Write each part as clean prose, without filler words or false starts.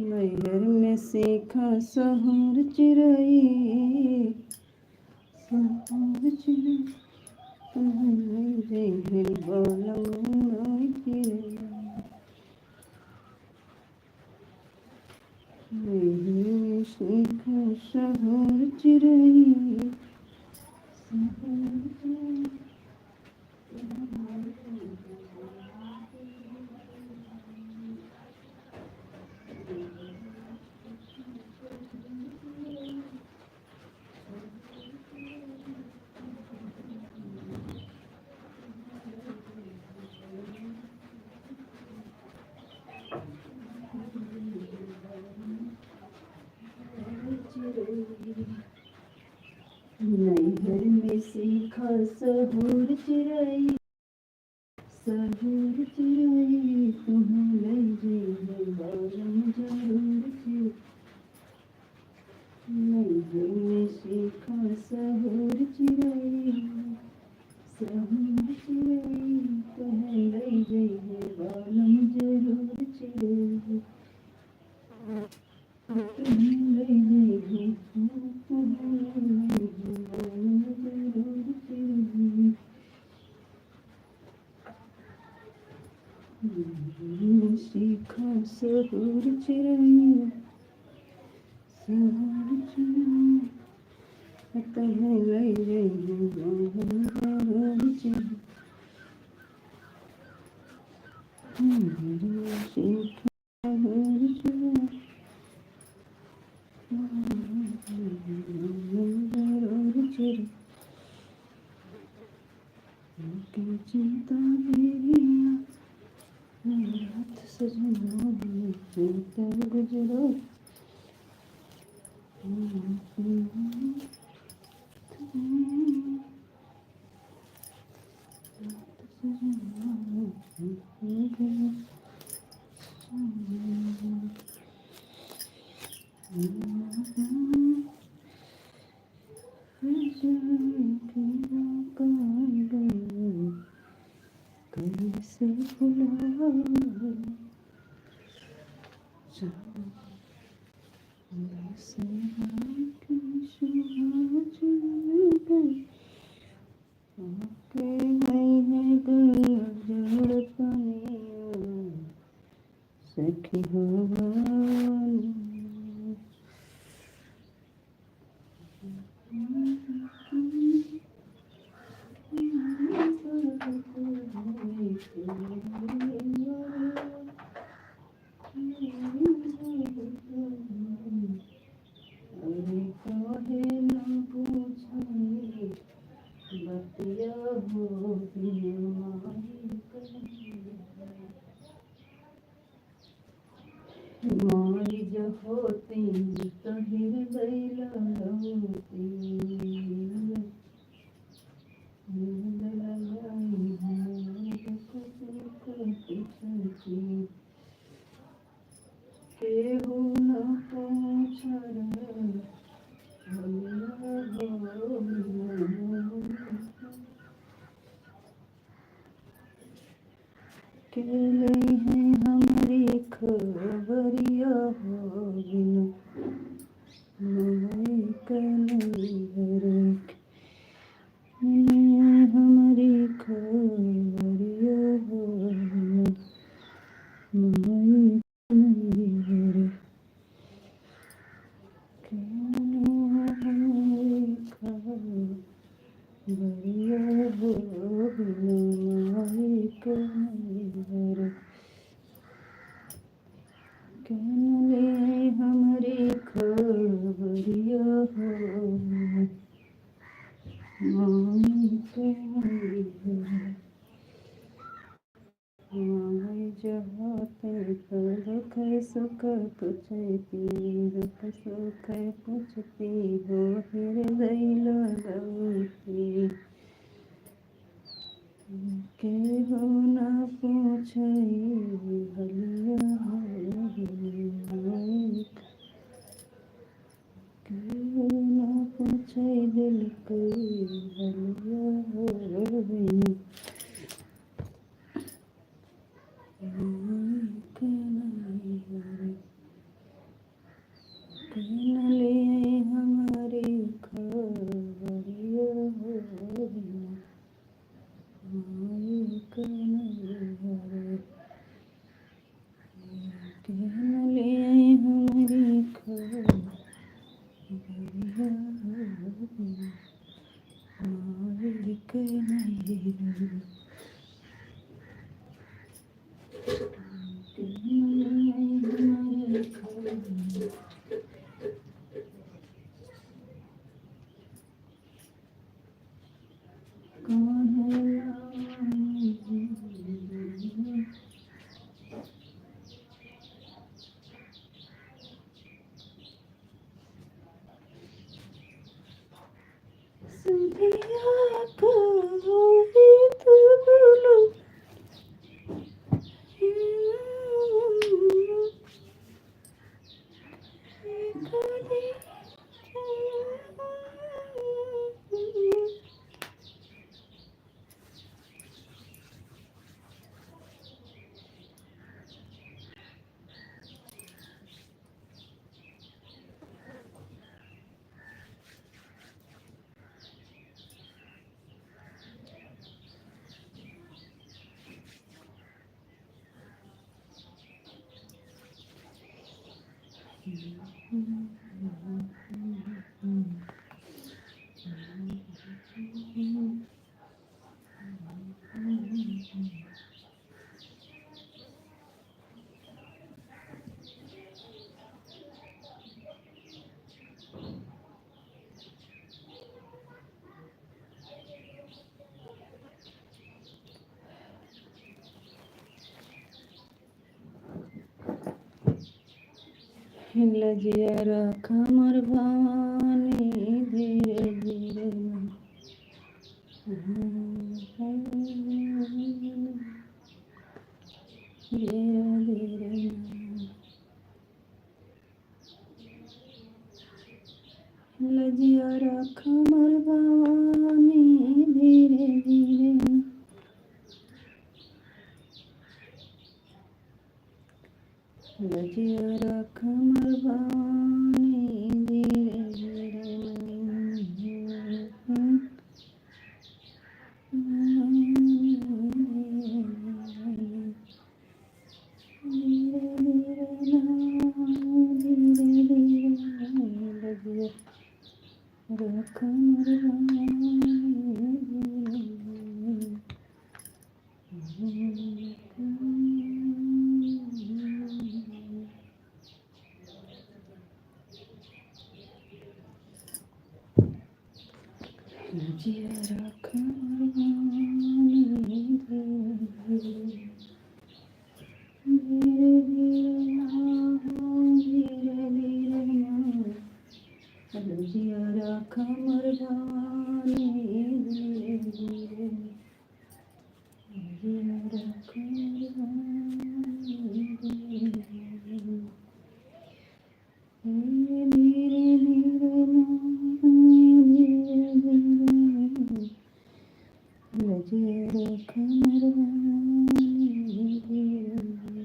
मैहर में सीखा सहूर चिरई, सहूर चिरई जय बालम चिरई। मैहर में सीखा सहूर चिरई, सहूर चिरई। नैहर में सीखा सहूर चिरई, सहूर चिरई तुम्हें ले जाइए बालम जरूर चिरई। नैहर में सीखा सहूर चिरई, सहूर चिरई तुम्हें ले जाइए बालम जरूर चिरई। तुम्हें ले जाइए, तुम्हें ले जाइए बालम जरूर चिरई। सीखा सहूर चिरई, सहूर चिरई तुम्हें ले जाइए बालम जरूर चिरई। सीखा सहूर चिरई जरूर चिरई। की चिंता मेरी रात सजना चिंता गुजरो। कैसे भुला कैसे आके नहीं है गंगा जड़ पानी सखी हो। अरे काहे न पूछे बतिया हो बिन माई जो होती तो हृदय लगती। केहू न पूछर केले हैं हमारी खबरिया हो बिन माई कन्हैया। हमारी खबरिया हो बिन माई कन्हैया। हमारी खबरिया हो बिन माई कन्हैया। हमारी खबरिया हो माई कन्हैया। माई जहाते दुख सुख पूछती, दुख सुख पूछती हो हृदय लगती। केहू न पूछे हलिया हो माई। केहू न पूछे दिल के हलिया हो माई कन्हैया। के नहीं कौन है सुनिया को भी तू बोलो लजियर कमर भवानी धीरे धीरे धीरे धीरे लजियर कमर भवानी धीरे धीरे लजियर कमर भवानी धीरे धीरे कमर लजियर कमर धीरे धीरे लजियर कमर भवानी धीरे धीरे लजियर कमर भवानी धीरे धीरे लजियर कमर भवानी धीरे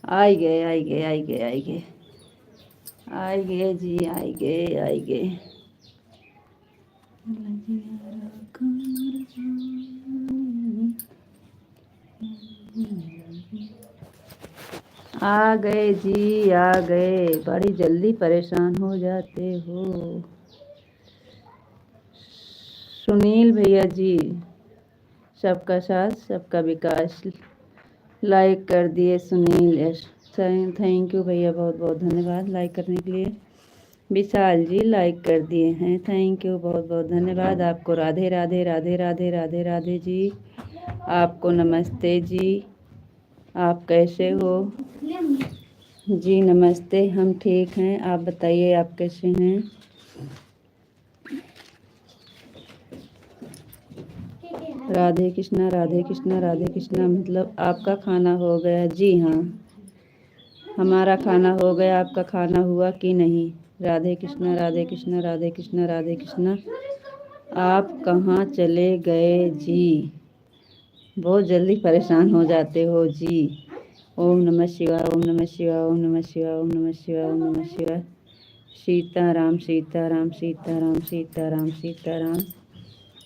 आई गए आई गए आई गए आई गए आई गए जी आई गए आई गए आ गए जी आ गए। बड़ी जल्दी परेशान हो जाते हो। सुनील भैया जी, सबका साथ सबका विकास, लाइक कर दिए सुनील। यस थैंक यू भैया, बहुत बहुत धन्यवाद लाइक करने के लिए। विशाल जी लाइक कर दिए हैं, थैंक यू, बहुत बहुत धन्यवाद आपको। राधे राधे राधे राधे राधे राधे जी, आपको नमस्ते जी। आप कैसे हो? जी नमस्ते, हम ठीक हैं, आप बताइए आप कैसे हैं। राधे कृष्णा राधे कृष्णा राधे कृष्णा। मतलब आपका खाना हो गया? जी हाँ, हमारा खाना हो गया, आपका खाना हुआ कि नहीं? राधे कृष्णा राधे कृष्णा राधे कृष्णा राधे कृष्णा। आप कहाँ चले गए जी? बहुत जल्दी परेशान हो जाते हो जी। ओम नमः शिवाय ओम नमः शिवाय ओम नमः शिवाय ओम नमः शिवाय ओम नमः शिवाय। सीताराम सीताराम सीताराम सीताराम सीताराम।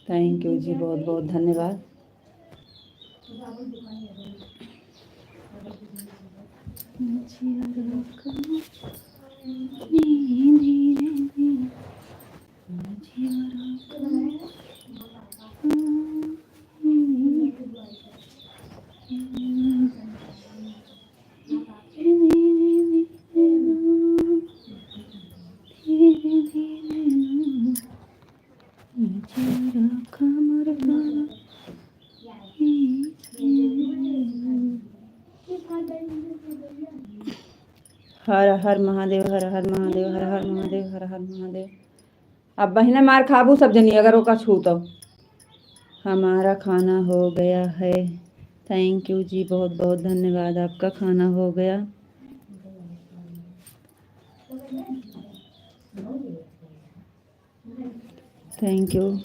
थैंक यू जी, बहुत बहुत धन्यवाद। हर हर महादेव हर हर महादेव हर हर महादेव हर हर महादेव। अब बहिना मार खाबू सब जनी अगर ओका छू तो। हमारा खाना हो गया है। थैंक यू जी, बहुत बहुत धन्यवाद, आपका खाना हो गया। Thank you.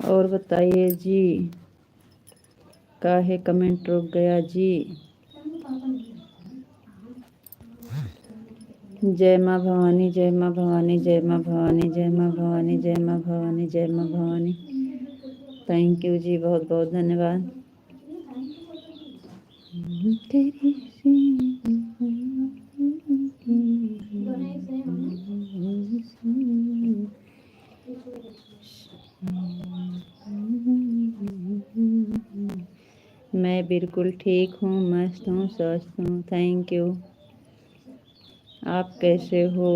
और बताइए जी, काहे कमेंट रुक गया जी? जय माँ भवानी जय माँ भवानी जय माँ भवानी जय माँ भवानी जय माँ भवानी जय माँ भवानी। थैंक यू जी, बहुत बहुत धन्यवाद। मैं बिल्कुल ठीक हूँ, मस्त हूँ, स्वस्थ हूँ। Thank you. आप कैसे हो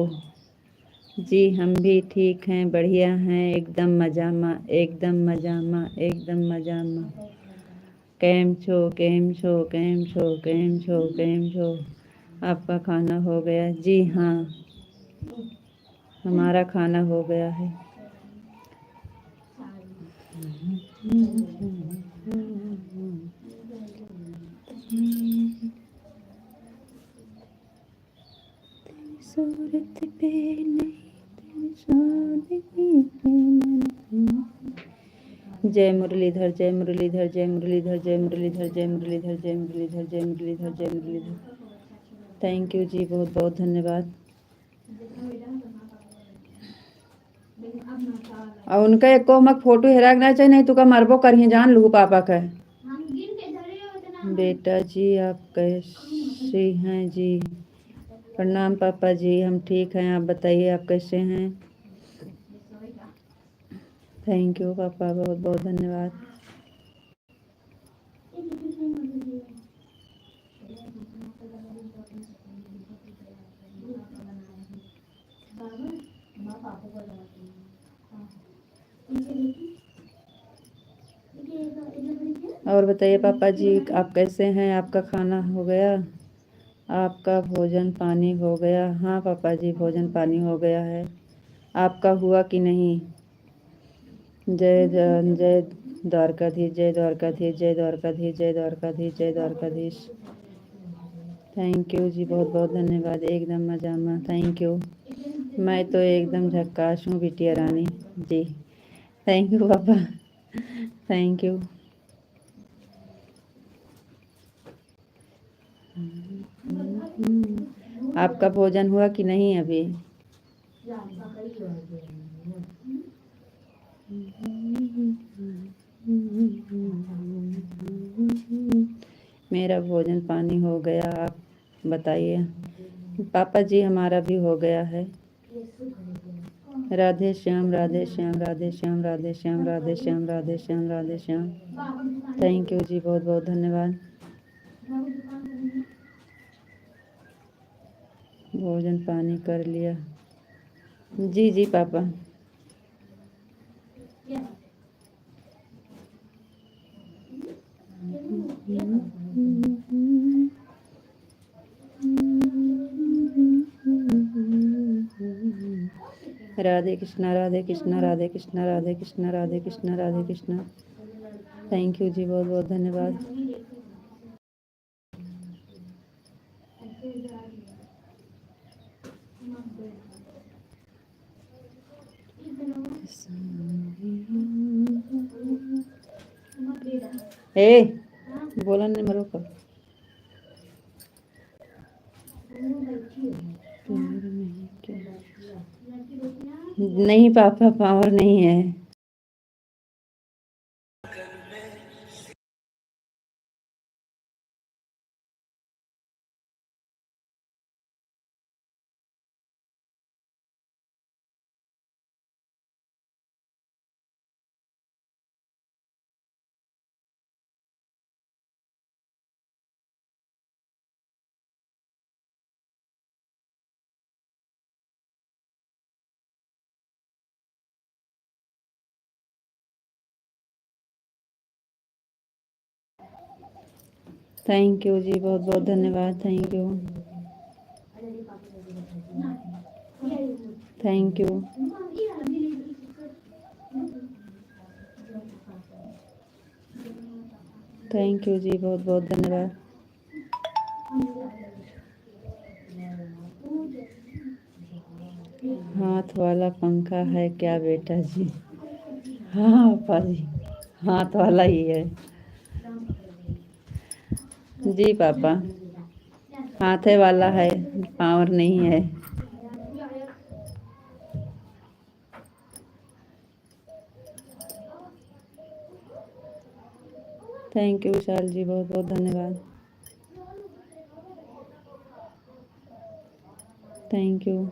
जी? हम भी ठीक हैं, बढ़िया हैं, एकदम मजामा एकदम मजामा एकदम मजामा। केम छो केम छो केम छो केम छो केम छो। आपका खाना हो गया? जी हाँ, हमारा खाना हो गया है। सूरत पे जय मुरलीधर जय मुरलीधर जय मुरलीधर जय मुरलीधर जय मुरलीधर जय मुरलीधर जय मुरलीधर जय मुरलीधर। थैंक यू जी, बहुत बहुत धन्यवाद। और उनका एको हमक फोटो हेरा ना चाहिए, नहीं तो का मरबो करिए, जान लू पापा का। बेटा जी आप कैसे हैं जी? प्रणाम पापा जी, हम ठीक हैं, आप बताइए आप कैसे हैं? थैंक यू पापा, बहुत बहुत धन्यवाद। और बताइए पापा जी आप कैसे हैं? आपका खाना हो गया? आपका भोजन पानी हो गया? हाँ पापा जी, भोजन पानी हो गया है। आपका हुआ कि नहीं? जय जय द्वारकाधीश जय द्वारकाधीश जय द्वारकाधीश जय द्वारकाधीश जय द्वारकाधीश। थैंक यू जी, बहुत बहुत धन्यवाद, एकदम मजामा। Thank you. मैं तो एकदम झक्कास हूँ बिटिया रानी जी। थैंक यू पापा, थैंक यू। आपका भोजन हुआ कि नहीं अभी? मेरा भोजन पानी हो गया। आप बताइए। पापा जी हमारा भी हो गया है। राधे श्याम राधे श्याम राधे श्याम राधे श्याम राधे श्याम राधे श्याम राधे श्याम। थैंक यू जी, बहुत बहुत धन्यवाद। भोजन पानी कर लिया जी जी पापा। राधे कृष्णा राधे कृष्णा राधे कृष्णा राधे कृष्णा राधे कृष्णा राधे कृष्णा। थैंक यू जी, बहुत बहुत धन्यवाद। ए बोला नहीं मरो को। नहीं पापा, पावर नहीं है। थैंक यू जी, बहुत बहुत धन्यवाद। Thank you thank you. Thank you जी, बहुत बहुत धन्यवाद। हाथ वाला पंखा है क्या बेटा जी? हाँ पापा जी, हाथ वाला ही है जी पापा। हाथे वाला है, पावर नहीं है। थैंक यू विशाल जी, बहुत बहुत धन्यवाद। Thank you.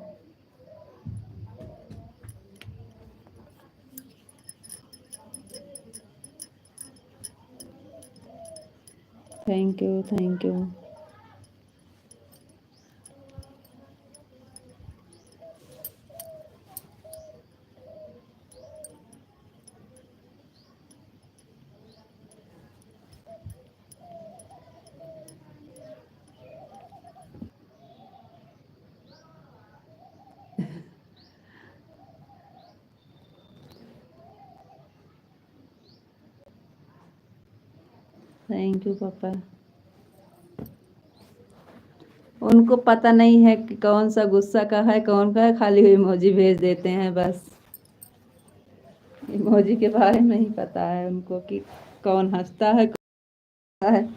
Thank you thank you. Thank you पापा। उनको पता नहीं है कि कौन सा गुस्सा का है कौन का है, खाली इमोजी भेज देते हैं बस। इमोजी के बारे में ही पता है उनको कि कौन हंसता है कौन है।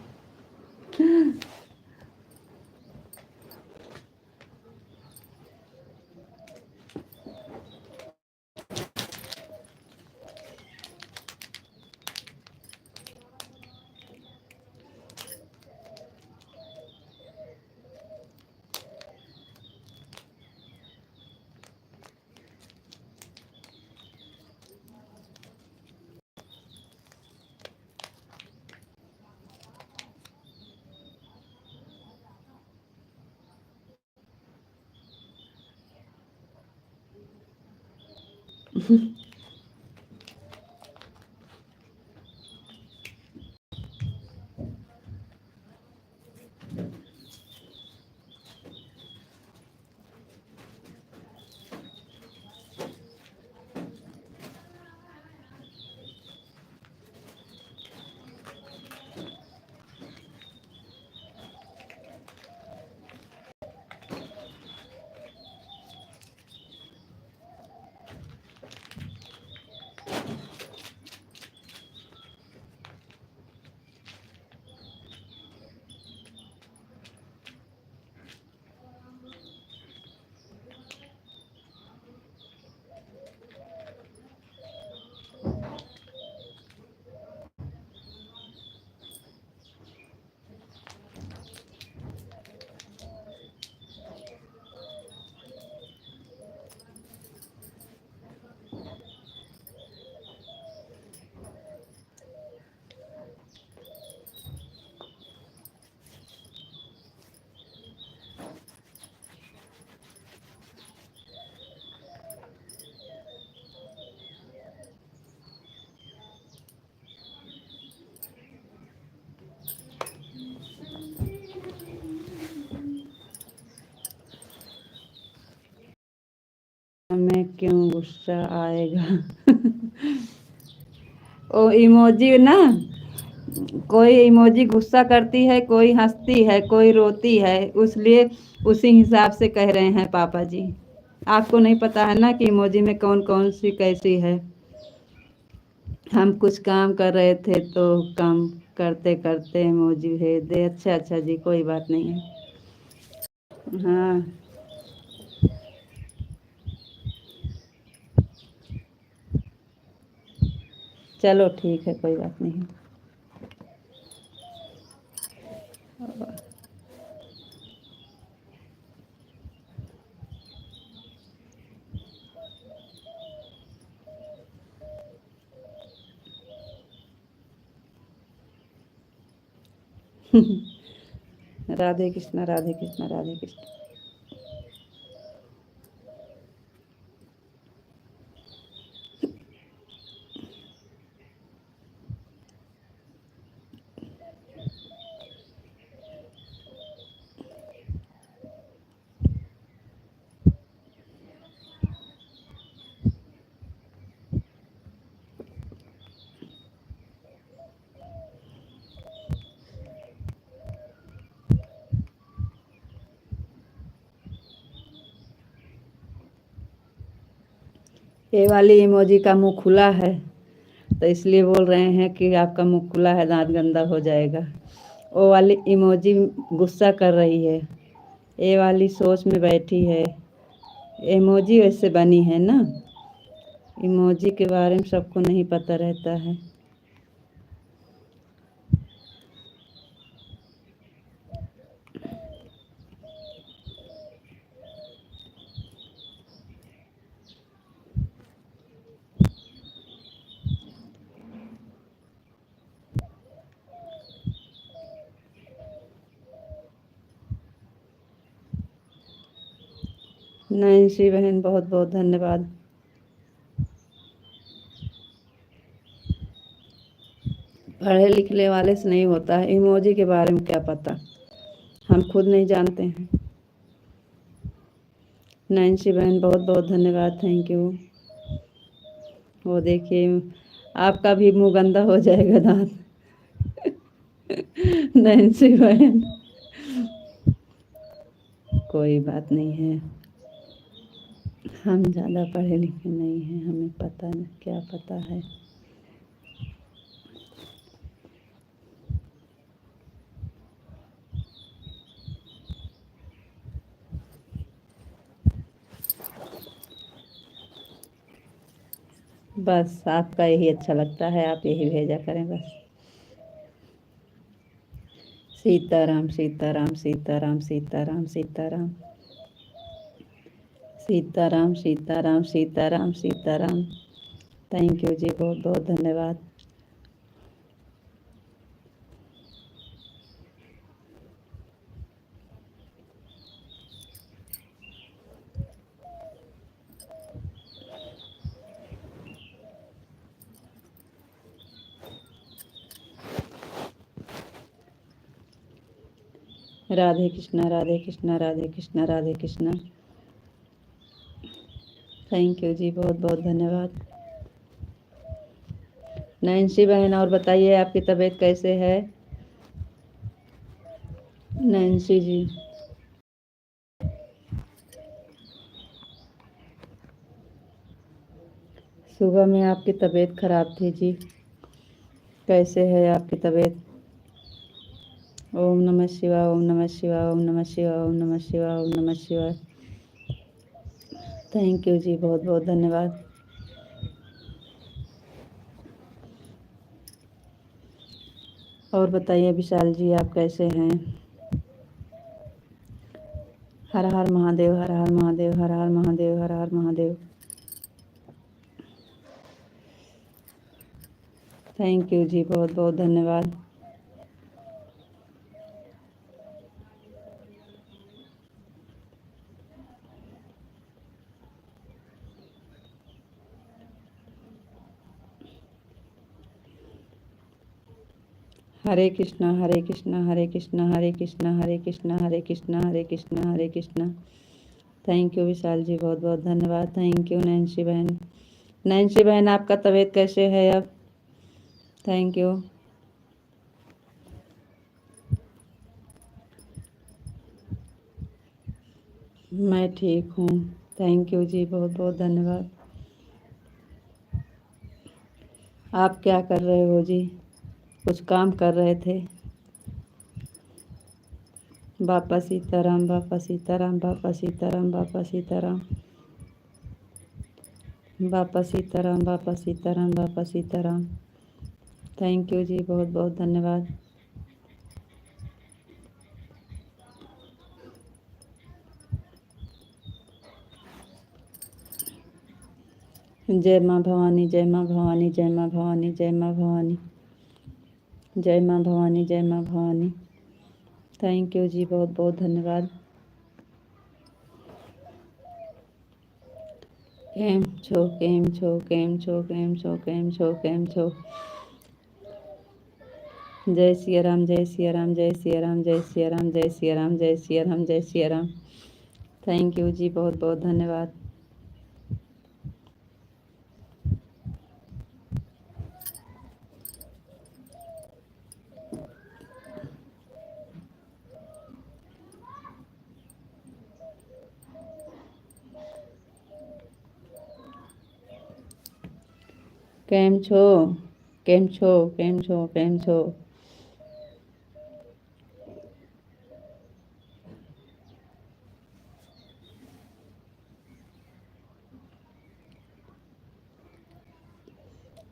हमें क्यों गुस्सा आएगा? ओ इमोजी ना, कोई इमोजी गुस्सा करती है, कोई हंसती है, कोई रोती है, इसलिए उसी हिसाब से कह रहे हैं पापा जी। आपको नहीं पता है ना कि इमोजी में कौन कौन सी कैसी है। हम कुछ काम कर रहे थे तो काम करते करते इमोजी भेज दे। अच्छा अच्छा जी, कोई बात नहीं है। हाँ चलो ठीक है, कोई बात नहीं। राधे कृष्णा राधे कृष्णा राधे कृष्णा। ये वाली इमोजी का मुंह खुला है, तो इसलिए बोल रहे हैं कि आपका मुंह खुला है, दांत गंदा हो जाएगा। वो वाली इमोजी गुस्सा कर रही है, ये वाली सोच में बैठी है। इमोजी वैसे बनी है ना, इमोजी के बारे में सबको नहीं पता रहता है। नैन्सी बहन बहुत बहुत धन्यवाद। पढ़े लिखने वाले से नहीं होता है, इमोजी के बारे में क्या पता, हम खुद नहीं जानते हैं। नैन्सी बहन बहुत बहुत धन्यवाद, थैंक यू। वो देखिए आपका भी मुंह गंदा हो जाएगा दांत। नैन्सी बहन कोई बात नहीं है, हम ज़्यादा पढ़े लिखे नहीं हैं, हमें पता नहीं क्या पता है। बस आपका यही अच्छा लगता है, आप यही भेजा करें बस। सीताराम सीताराम सीताराम सीताराम सीताराम सीताराम सीताराम सीताराम सीताराम। थैंक यू जी, बहुत बहुत धन्यवाद। राधे कृष्णा राधे कृष्णा राधे कृष्णा राधे कृष्णा। थैंक यू जी, बहुत बहुत धन्यवाद। नैन्सी बहन और बताइए आपकी तबीयत कैसे है? नैन्सी जी सुबह में आपकी तबीयत खराब थी जी, कैसे है आपकी तबीयत? ओम नमः शिवाय ओम नमः शिवाय ओम नमः शिवाय ओम नमः शिवाय ओम नमः शिवाय। थैंक यू जी, बहुत बहुत धन्यवाद। और बताइए विशाल जी आप कैसे हैं? हर हर महादेव हर हर महादेव हर हर महादेव हर हर महादेव। थैंक यू जी, बहुत बहुत धन्यवाद। हरे कृष्णा हरे कृष्णा हरे कृष्णा हरे कृष्णा हरे कृष्णा हरे कृष्णा हरे कृष्णा हरे कृष्णा। थैंक यू विशाल जी, बहुत बहुत धन्यवाद। थैंक यू नैन्सी बहन। नैन्सी बहन आपका तबीयत कैसे है अब? Thank you. मैं ठीक हूँ। थैंक यू जी, बहुत बहुत धन्यवाद। आप क्या कर रहे हो जी? कुछ काम कर रहे थे? बापा सीताराम, बापा सीताराम, बापा सीताराम, बापा सीताराम, बापा सीताराम, बापा सीताराम, बापा सीताराम। थैंक यू जी, बहुत बहुत धन्यवाद। जय माँ भवानी, जय माँ भवानी, जय माँ भवानी, जय माँ भवानी, जय माँ भवानी, जय माँ भवानी। थैंक यू जी, बहुत बहुत धन्यवाद। केम छो, केम छो, केम छो, केम छो, केम छो, केम छो। जय सिया राम, जय सिया राम, जय सिया राम, जय सिया राम, जय सिया राम, जय सिया राम, जय सिया राम। थैंक यू जी, बहुत बहुत धन्यवाद। केम छो, केम छो, केम छो, केम छो।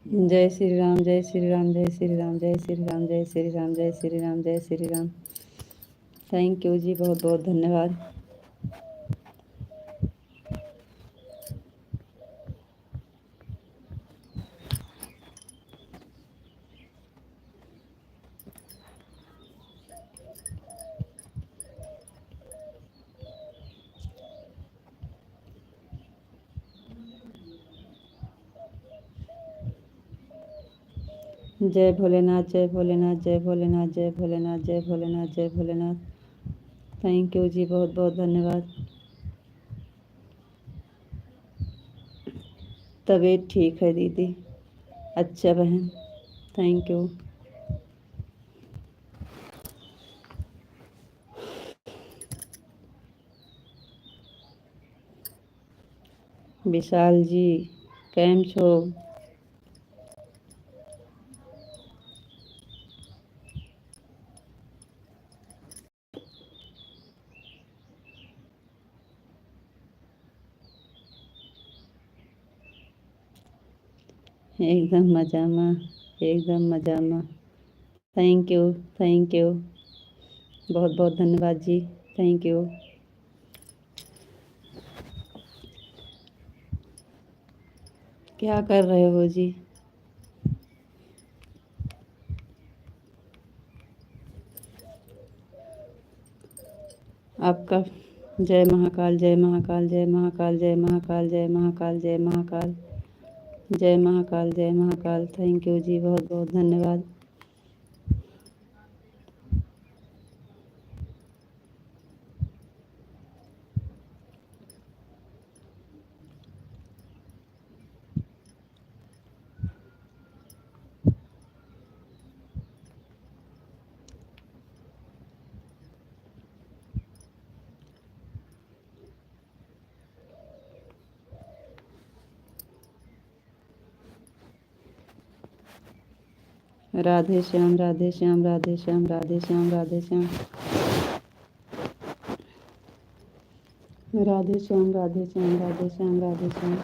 जय श्री राम, जय श्री राम, जय श्री राम, जय श्री राम, जय श्री राम, जय श्री राम, जय श्री राम। थैंक यू जी, बहुत बहुत धन्यवाद। जय भोलेनाथ, जय भोलेनाथ, जय भोलेनाथ, जय भोलेनाथ, जय भोलेनाथ, जय भोलेनाथ। थैंक यू जी, बहुत बहुत धन्यवाद। तबीयत ठीक है दीदी। अच्छा बहन, थैंक यू। विशाल जी, केम छो? एकदम मजा में, एकदम मजा में। थैंक यू, थैंक यू, बहुत बहुत धन्यवाद जी। Thank you. क्या कर रहे हो जी? आपका जय महाकाल, जय महाकाल, जय महाकाल, जय महाकाल, जय महाकाल, जय महाकाल, जय महाकाल, जय महाकाल। थैंक यू जी, बहुत बहुत धन्यवाद। राधे श्याम, राधे श्याम, राधे श्याम, राधे श्याम, राधे श्याम, राधे श्याम, राधे श्याम, राधे श्याम, राधे श्याम।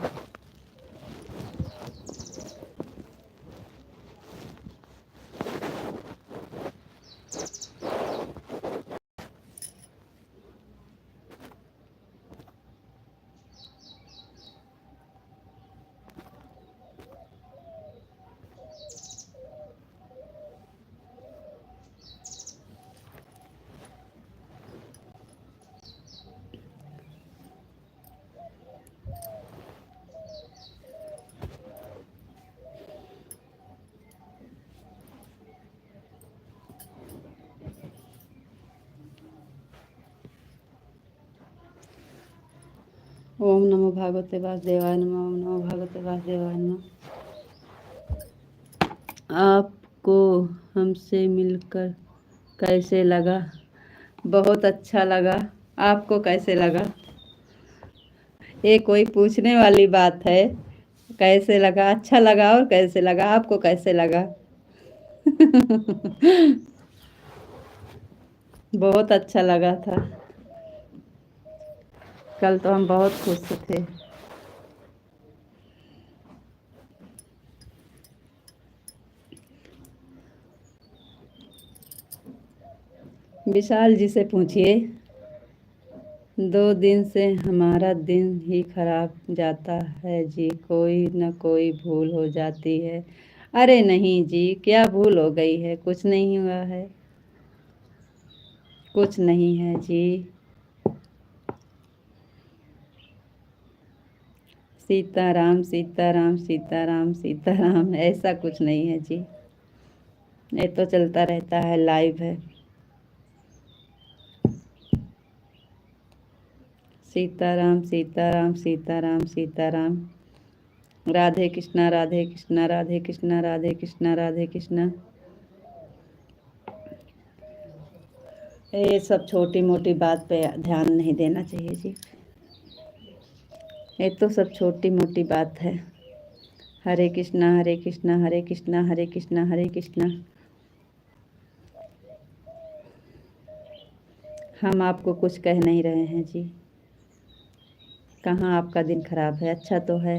ओम नमो भागवते वासुदेवाय नमः। ओम नमो भागवते वासुदेवाय नमः। आपको हमसे मिलकर कैसे लगा? बहुत अच्छा लगा। आपको कैसे लगा? ये कोई पूछने वाली बात है? कैसे लगा? अच्छा लगा। और कैसे लगा? आपको कैसे लगा? बहुत अच्छा लगा था। कल तो हम बहुत खुश थे। विशाल जी से पूछिए। 2 दिन से हमारा दिन ही खराब जाता है जी। कोई न कोई भूल हो जाती है। अरे नहीं जी, क्या भूल हो गई है? कुछ नहीं हुआ है। कुछ नहीं है जी। सीताराम सीताराम सीताराम सीताराम, ऐसा कुछ नहीं है जी। ये तो चलता रहता है, लाइव है। सीताराम सीताराम सीताराम सीताराम। राधे कृष्णा राधे कृष्णा राधे कृष्णा राधे कृष्णा राधे कृष्णा। ये सब छोटी मोटी बात पे ध्यान नहीं देना चाहिए जी। ये तो सब छोटी मोटी बात है। हरे कृष्णा हरे कृष्णा हरे कृष्णा हरे कृष्णा हरे कृष्णा। हम आपको कुछ कह नहीं रहे हैं जी। कहाँ आपका दिन खराब है? अच्छा तो है।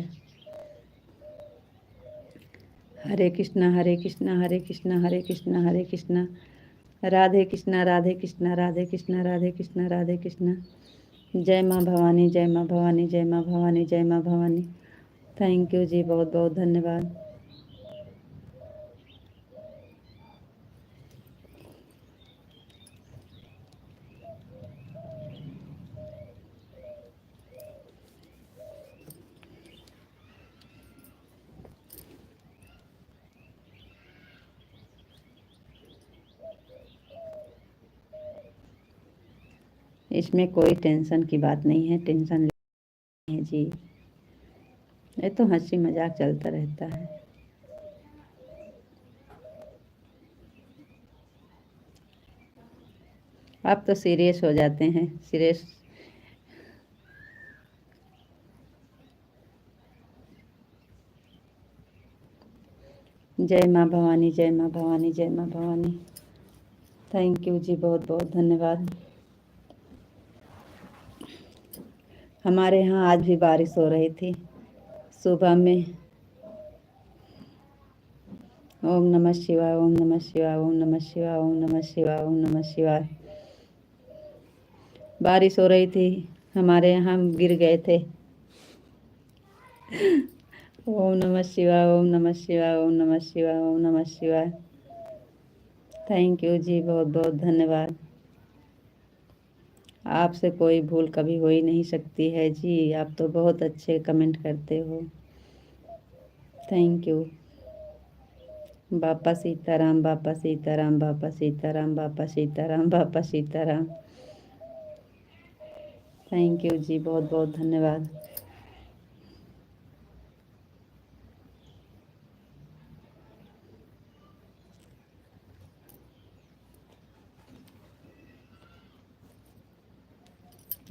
हरे कृष्णा हरे कृष्णा हरे कृष्णा हरे कृष्णा हरे कृष्णा। राधे कृष्णा राधे कृष्णा राधे कृष्णा राधे कृष्णा राधे कृष्णा। जय माँ भवानी जय माँ भवानी जय माँ भवानी जय माँ भवानी। थैंक यू जी, बहुत बहुत धन्यवाद। इसमें कोई टेंशन की बात नहीं है। टेंशन नहीं है जी। ये तो हंसी मजाक चलता रहता है। आप तो सीरियस हो जाते हैं। सीरियस। जय माँ भवानी जय माँ भवानी जय माँ भवानी। थैंक यू जी, बहुत बहुत धन्यवाद। हमारे यहाँ आज भी बारिश हो रही थी सुबह में। ओम नमः शिवाय ओम नमः शिवाय ओम नमः शिवाय ओम नमः शिवाय ओम नमः शिवाय। बारिश हो रही थी, हमारे यहाँ हम गिर गए थे। ओम नमः शिवाय ओम नमः शिवाय ओम नमः शिवाय ओम नमः शिवाय। थैंक यू जी, बहुत बहुत धन्यवाद। आपसे कोई भूल कभी हो ही नहीं सकती है जी। आप तो बहुत अच्छे कमेंट करते हो। Thank you. बापा सीताराम बापा सीताराम बापा सीताराम बापा सीताराम बापा सीताराम। थैंक यू जी, बहुत बहुत धन्यवाद।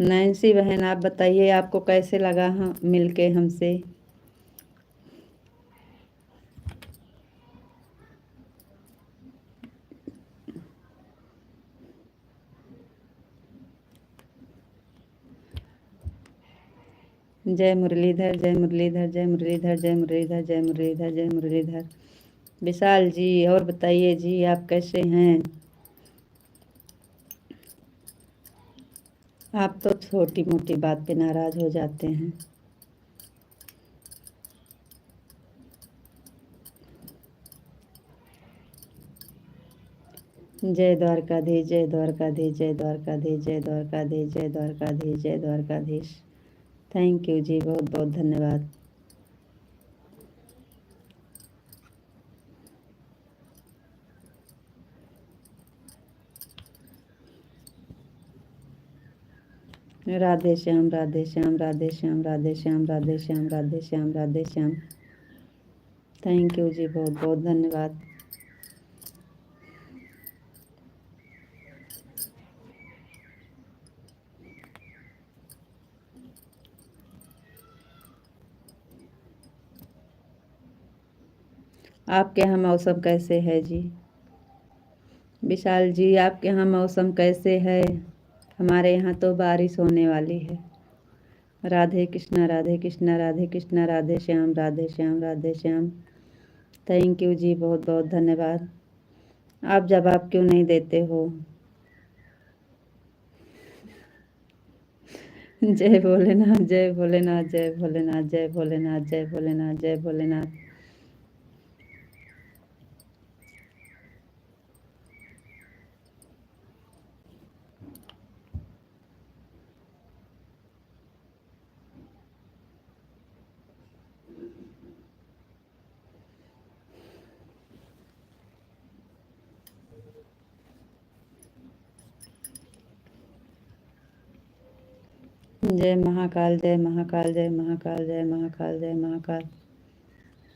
नैन्सी बहन, आप बताइए आपको कैसे लगा हम मिलके हमसे? जय मुरलीधर जय मुरलीधर जय मुरलीधर जय मुरलीधर जय मुरलीधर जय मुरलीधर। विशाल जी, और बताइए जी, आप कैसे हैं? आप तो छोटी मोटी बात पे नाराज हो जाते हैं। जय द्वारकाधीश जय द्वारकाधीश जय द्वारकाधीश जय द्वारकाधीश जय द्वारकाधीश जय द्वारकाधीश। थैंक यू जी, बहुत बहुत धन्यवाद। राधे श्याम राधे श्याम राधे श्याम राधे श्याम राधे श्याम राधे श्याम राधे श्याम। थैंक यू जी, बहुत बहुत धन्यवाद। आपके यहाँ मौसम कैसे है जी? विशाल जी, आपके यहाँ मौसम कैसे है? हमारे यहाँ तो बारिश होने वाली है। राधे कृष्णा राधे कृष्णा राधे कृष्णा राधे श्याम राधे श्याम राधे श्याम। थैंक यू जी, बहुत बहुत धन्यवाद। आप जवाब क्यों नहीं देते हो? जय भोलेनाथ जय भोलेनाथ जय भोलेनाथ जय भोलेनाथ जय भोलेनाथ जय भोलेनाथ। जय महाकाल जय महाकाल जय महाकाल जय महाकाल जय महाकाल।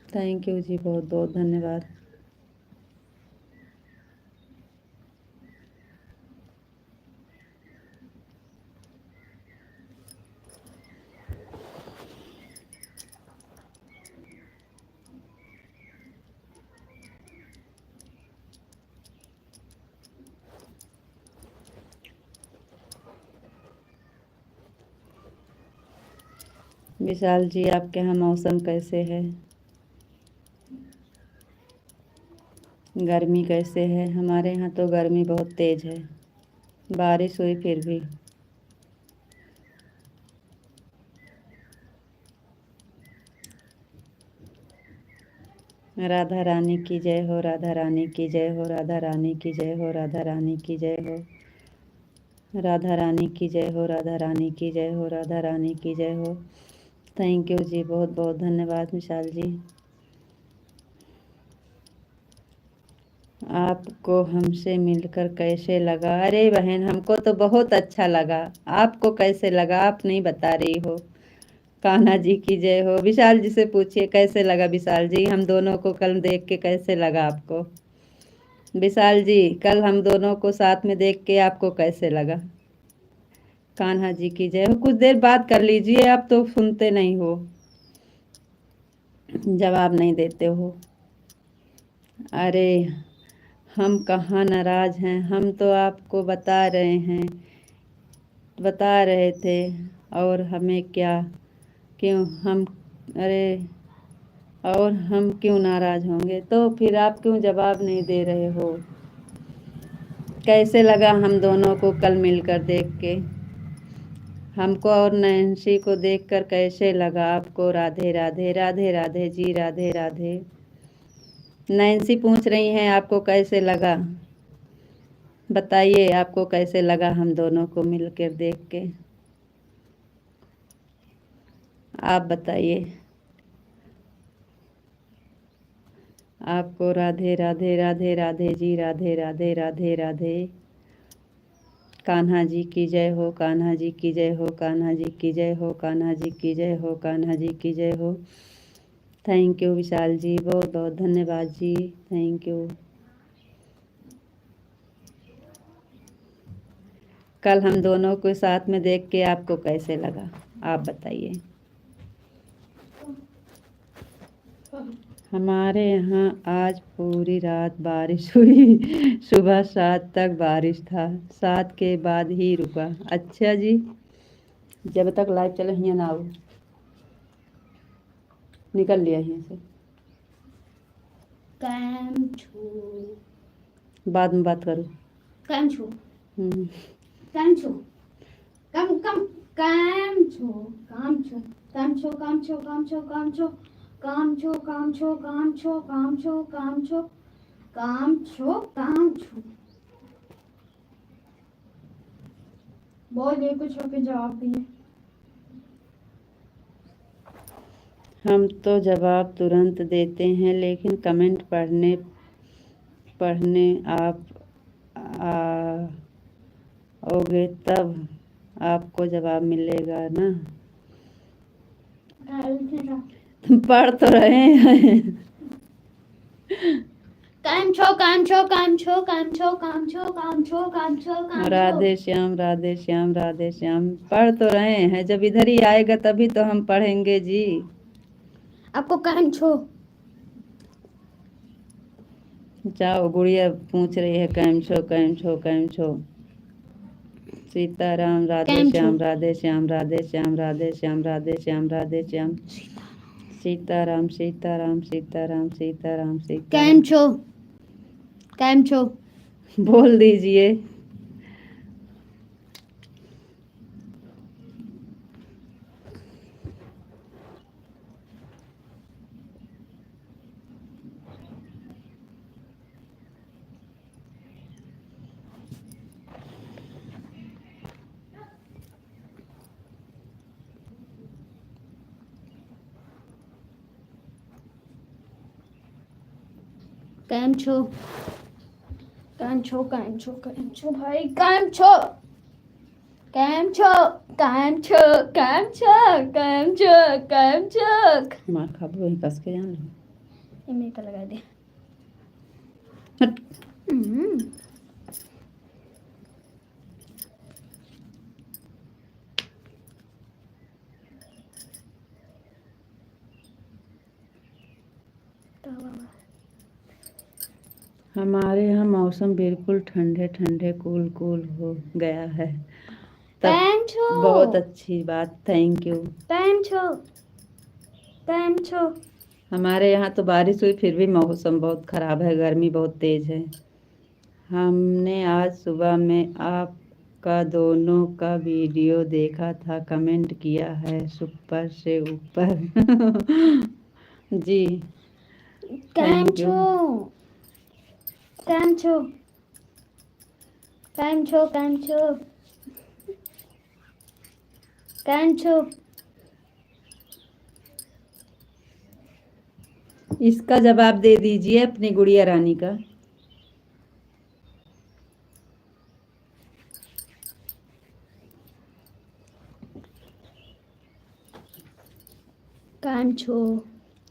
थैंक यू जी, बहुत बहुत धन्यवाद। विशाल जी, आपके यहाँ मौसम कैसे है? गर्मी कैसे है? हमारे यहाँ तो गर्मी बहुत तेज़ है। बारिश हुई फिर भी। राधा रानी की जय हो, राधा रानी की जय हो, राधा रानी की जय हो, राधा रानी की जय हो, राधा रानी की जय हो, राधा रानी की जय हो, राधा रानी की जय हो। थैंक यू जी, बहुत बहुत धन्यवाद विशाल जी। आपको हमसे मिलकर कैसे लगा? अरे बहन, हमको तो बहुत अच्छा लगा। आपको कैसे लगा आप नहीं बता रही हो। कान्हा जी की जय हो। विशाल जी से पूछिए कैसे लगा। विशाल जी, हम दोनों को कल देख के कैसे लगा आपको? विशाल जी, कल हम दोनों को साथ में देख के आपको कैसे लगा? कान्हा जी की जय हो। कुछ देर बात कर लीजिए, आप तो सुनते नहीं हो, जवाब नहीं देते हो। अरे हम कहाँ नाराज हैं, हम तो आपको बता रहे थे। और हमें क्या, क्यों हम, अरे और हम क्यों नाराज होंगे? तो फिर आप क्यों जवाब नहीं दे रहे हो? कैसे लगा हम दोनों को कल मिलकर देख के? हमको और नैन्सी को देखकर कैसे लगा आपको? राधे राधे राधे राधे जी, राधे राधे। नैन्सी पूछ रही हैं आपको कैसे लगा? बताइए आपको कैसे लगा हम दोनों को मिलकर देख के? आप बताइए। आपको राधे राधे राधे राधे जी, राधे राधे राधे राधे। कान्हा जी की जय हो, कान्हा जी की जय हो, कान्हा जी की जय हो, कान्हा जी की जय हो, कान्हा जी की जय हो। थैंक यू विशाल जी, बहुत बहुत धन्यवाद जी। Thank you. कल हम दोनों को साथ में देख के आपको कैसे लगा? आप बताइए। हमारे यहाँ आज पूरी रात बारिश हुई। सुबह 7 तक बारिश था, 7 के बाद ही रुका। अच्छा जी, जब तक लाइव चले यहाँ ना आओ, निकल लिया यहाँ से। कैम छो, बाद में बात करो। कैम छो, हम्म, कैम छो, कम कम, कैम छो, काम छो, काम छो, काम छो, काम छो, काम छो, काम छो, काम छो, काम छो, काम छो, काम छो, काम छो, काम छो। बोलिए कुछ होके जवाब दिए। हम तो जवाब तुरंत देते हैं, लेकिन कमेंट पढ़ने पढ़ने आप आओगे तब आपको जवाब मिलेगा ना। डाल दे। पढ़ तो रहे हैं। काम छो काम छो काम छो काम छो काम छो काम छो काम छो काम छो। राधे श्याम राधे श्याम राधे श्याम। पढ़ तो रहे हैं, जब इधर ही आएगा तभी तो हम पढ़ेंगे जी। आपको काम छो। जाओ, गुड़िया पूछ रही है कैम छो कैम छो कैम छो। सीताराम राधे कैम छो। श्याम राधे श्याम राधे श्याम राधे श्याम राधे श्याम राधे श्याम। सीताराम सीताराम सीताराम सीताराम सीताराम। कैम छो कैम छो। बोल दीजिए। कैम छो कैम छो कैम छो कैम छो भाई कैम छो कैम छो कैम छो कैम छो कैम छो कैम छो। मार खा वही कस के जान लो। ये मेरे को लगा दे। हट। हमारे यहाँ मौसम बिल्कुल ठंडे ठंडे कूल कूल हो गया है। कैम तब छो बहुत अच्छी बात, थैंक यू। कैम छो कैम छो। हमारे यहाँ तो बारिश हुई फिर भी मौसम बहुत ख़राब है, गर्मी बहुत तेज़ है। हमने आज सुबह में आपका दोनों का वीडियो देखा था, कमेंट किया है सुपर से ऊपर। जी कैम थैंक यू। छो कैम छो कैम छो कैम छो कैम छो। इसका जवाब दे दीजिए अपनी गुड़िया रानी का। कैम छो।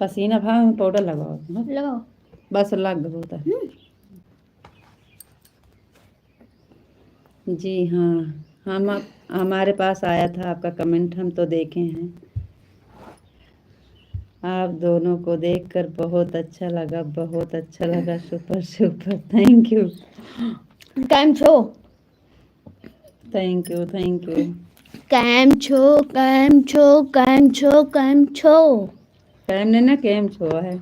पसीना भाव में पाउडर लगाओ ना। लगाओ। बस लग गया होता है। जी हाँ, हम हमारे पास आया था आपका कमेंट, हम तो देखे हैं। आप दोनों को देखकर बहुत अच्छा लगा, बहुत अच्छा लगा, सुपर सुपर, थैंक यू। कैम छो थैंक यू थैंक यू। कैम छो कैम छो कैम छो कैम छो। टाइम ने ना कैम छुआ है।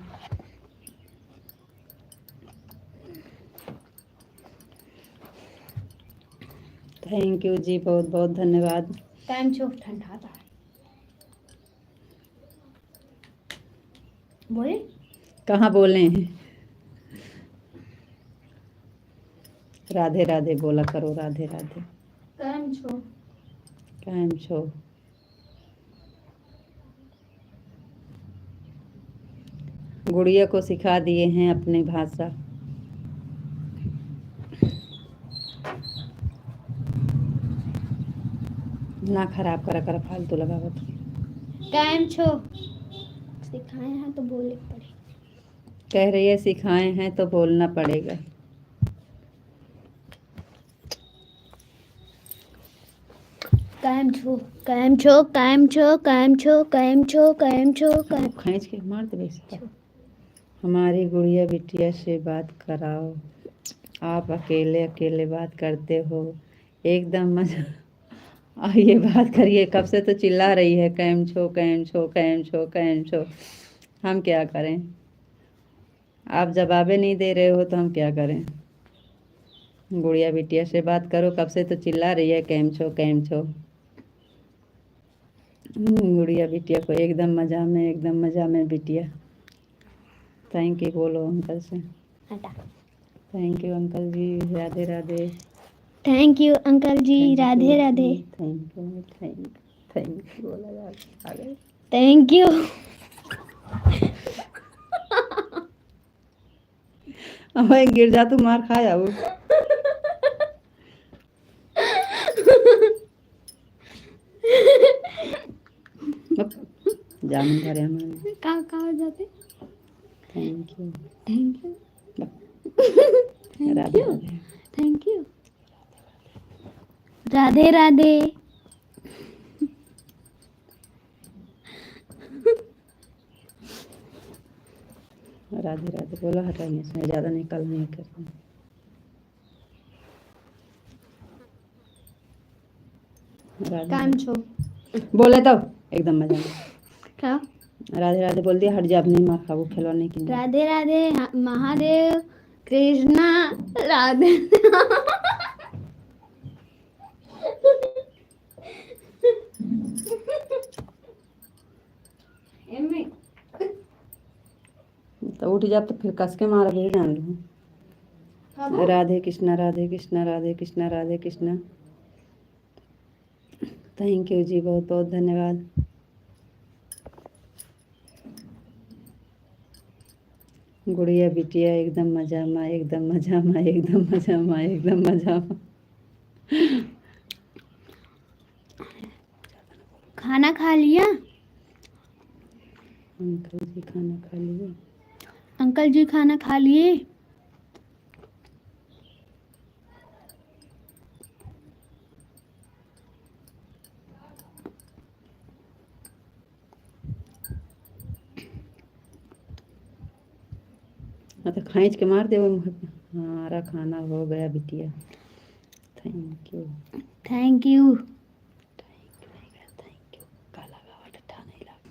थैंक यू जी, बहुत बहुत धन्यवाद। कैम छो ठंडा था। बोले कहाँ बोले हैं? राधे राधे बोला करो, राधे राधे। कैम छो कैम छो। गुड़िया को सिखा दिए हैं अपनी भाषा। ना खराब करा कर फालतू लगावत। कैम छो सिखाए हैं तो बोले पड़े। कह रही है सिखाए हैं तो बोलना पड़ेगा। कैम छो कैम छो कैम छो कैम छो कैम छो कैम छो कैम। खींच के मार दे बेटा। हमारी गुड़िया बिटिया से बात कराओ, आप अकेले अकेले बात करते हो, एकदम मजा। ये बात करिए, कब से तो चिल्ला रही है कैम छो कैम छो कैम छो कैम छो। हम क्या करें? आप जवाबे नहीं दे रहे हो तो हम क्या करें? गुड़िया बिटिया से बात करो, कब से तो चिल्ला रही है कैम छो कैम छो। गुड़िया बिटिया को एकदम मजा में, एकदम मजा में बिटिया। थैंक यू बोलो अंकल से। Thank you uncle ji, Radhe Radhe. Thank you uncle ji, Radhe Radhe. Thank you thank you बोला यार, आ गए। Thank you. भाई गिर जा तू, मार खाया वो। जामुन भरे हमारे। कहाँ कहाँ जाते? Thank you. Thank you. Thank Radhe you. Radhe. Thank you. Radhe Radhe. Radhe Radhe बोलो, हटाइए इसमें ज़्यादा निकल नहीं करते। राधे काम छो बोले तो एकदम मजा में। क्या? राधे राधे बोल दिया, हट जा अपनी माँ खाबू खिलौने की। राधे राधे महादेव कृष्णा राधे। तो उठ जा तो फिर कस के मारा भी जान लूँ। राधे कृष्णा राधे कृष्णा राधे कृष्णा राधे कृष्णा। थैंक यू जी, बहुत बहुत धन्यवाद। गुड़िया बिटिया एकदम मजा में, एकदम मजा में, एकदम मजा में, एकदम मजा में। खाना खा लिया? अंकल जी खाना खा लिए? अंकल जी खाना खा लिए? हाँ तो खींच के मार दे वो मुँह पे। हमारा खाना हो गया बिटिया। Thank you. Thank you. Thank you का लगा ठा नहीं लगा।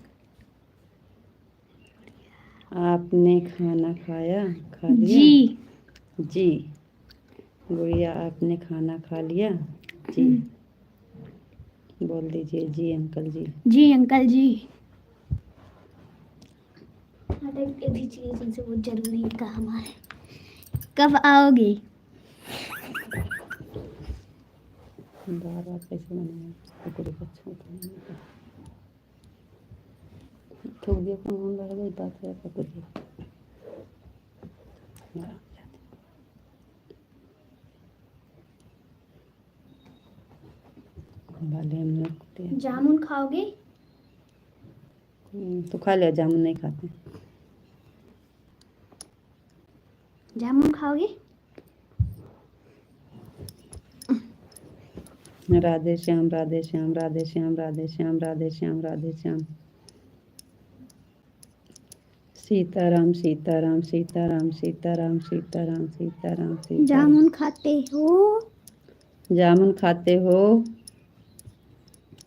आपने खाना खाया? खा लिया जी। जी। गुड़िया आपने खाना खा लिया? जी बोल दीजिए जी अंकल जी। जी अंकल जी। अभी चीज बहुत जरूरी का हमारे। कब आओगे? बार बार कैसे बनाया कुकुरी को थोक दिया कौन कौन लड़ गई बात है कुकुरी। भले हम लोग जामुन खाओगे? तो खा लिया, जामुन नहीं खाते। जामुन खाओगे? राधे श्याम राधे श्याम राधे श्याम राधे श्याम राधे श्याम राधे श्याम। सीताराम सीताराम सीताराम सीताराम सीताराम सीताराम सीताराम। जामुन खाते हो? जामुन खाते हो?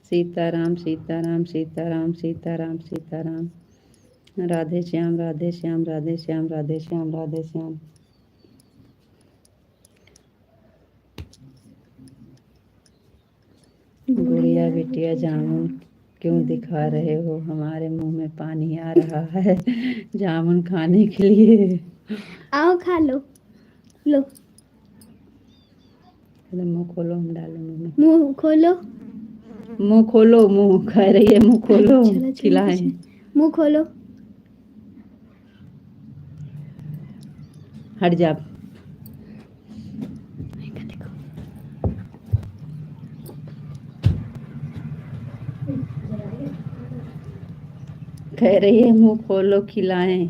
सीताराम सीताराम सीताराम सीताराम सीताराम। राधे श्याम राधे श्याम राधे श्याम राधे श्याम राधे श्याम। गुड़िया बिटिया जामुन क्यों दिखा रहे हो? हमारे मुंह में पानी आ रहा है जामुन खाने के लिए। आओ खा लो। लो मुंह खोलो, हम डालें मुंह में। मुंह खोलो। मुंह खोलो, मुंह खा रही है, मुंह खोलो खिलाएं। मुंह खोलो। हट जा। कह रही है मुंह खोलो खिलाएं।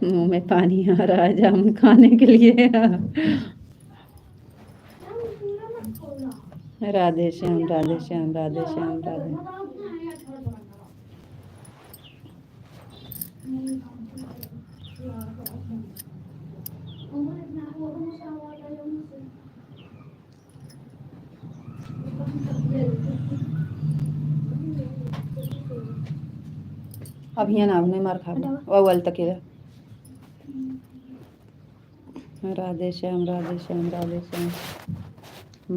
मुंह में पानी आ रहा है जामुन खाने के लिए। राधे श्याम राधे श्याम राधे श्याम राधे। अब यहाँ ना नहीं मार खा वो वाल तक राधे श्याम राधे श्याम राधे श्याम।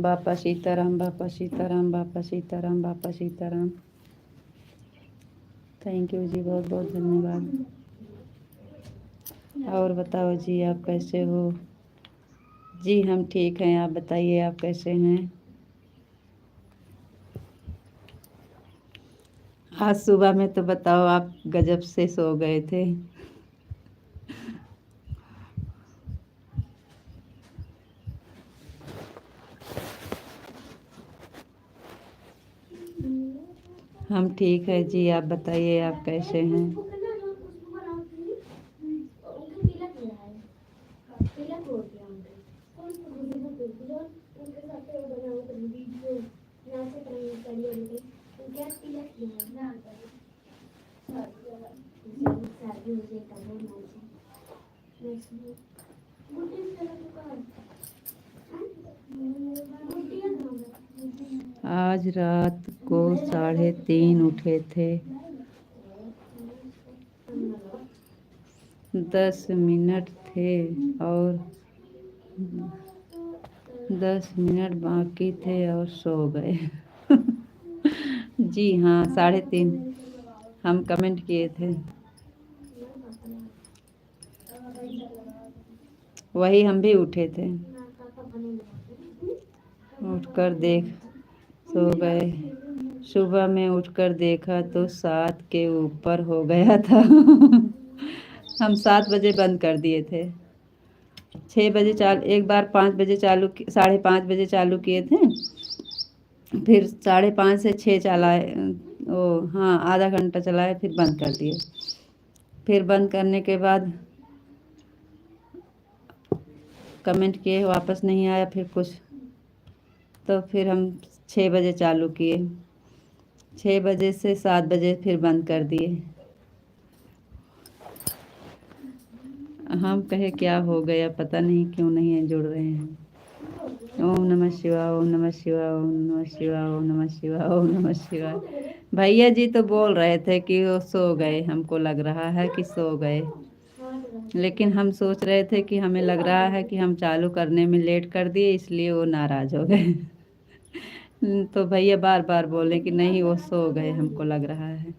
बापा सीताराम बापा सीताराम बापा सीताराम बापा सीताराम। थैंक यू जी, बहुत बहुत धन्यवाद। और बताओ जी आप कैसे हो? जी हम ठीक हैं, आप बताइए आप कैसे हैं? आज सुबह में तो बताओ आप गजब से सो गए थे। हम ठीक है जी, आप बताइए आप कैसे हैं। आज रात को 3:30 उठे थे। 10 मिनट थे और 10 मिनट बाकी थे और सो गए। जी हाँ, 3:30 हम कमेंट किए थे, वही हम भी उठे थे। उठकर सो गए। सुबह में उठकर देखा तो 7 के ऊपर हो गया था। हम 7 बजे बंद कर दिए थे। 6 बजे एक बार 5 बजे 5:30 बजे चालू किए थे, फिर 5:30 से 6 चलाए। ओ हाँ, आधा घंटा चलाए फिर बंद कर दिए। फिर बंद करने के बाद कमेंट किए, वापस नहीं आया फिर कुछ, तो फिर हम 6 बजे चालू किए। 6 बजे से 7 बजे फिर बंद कर दिए। हम कहे क्या हो गया, पता नहीं क्यों नहीं जुड़ रहे हैं। ओम नमः शिवाय, ओम नमः शिवाय, ओम नमः शिवाय, ओम नमः शिवाय, ओम नमः शिवाय। भैया जी तो बोल रहे थे कि वो सो गए, हमको लग रहा है कि सो गए, लेकिन हम सोच रहे थे कि हमें लग रहा है कि हम चालू करने में लेट कर दिए, इसलिए वो नाराज हो गए। तो भैया बार बार बोले कि नहीं वो सो गए, हमको लग रहा है।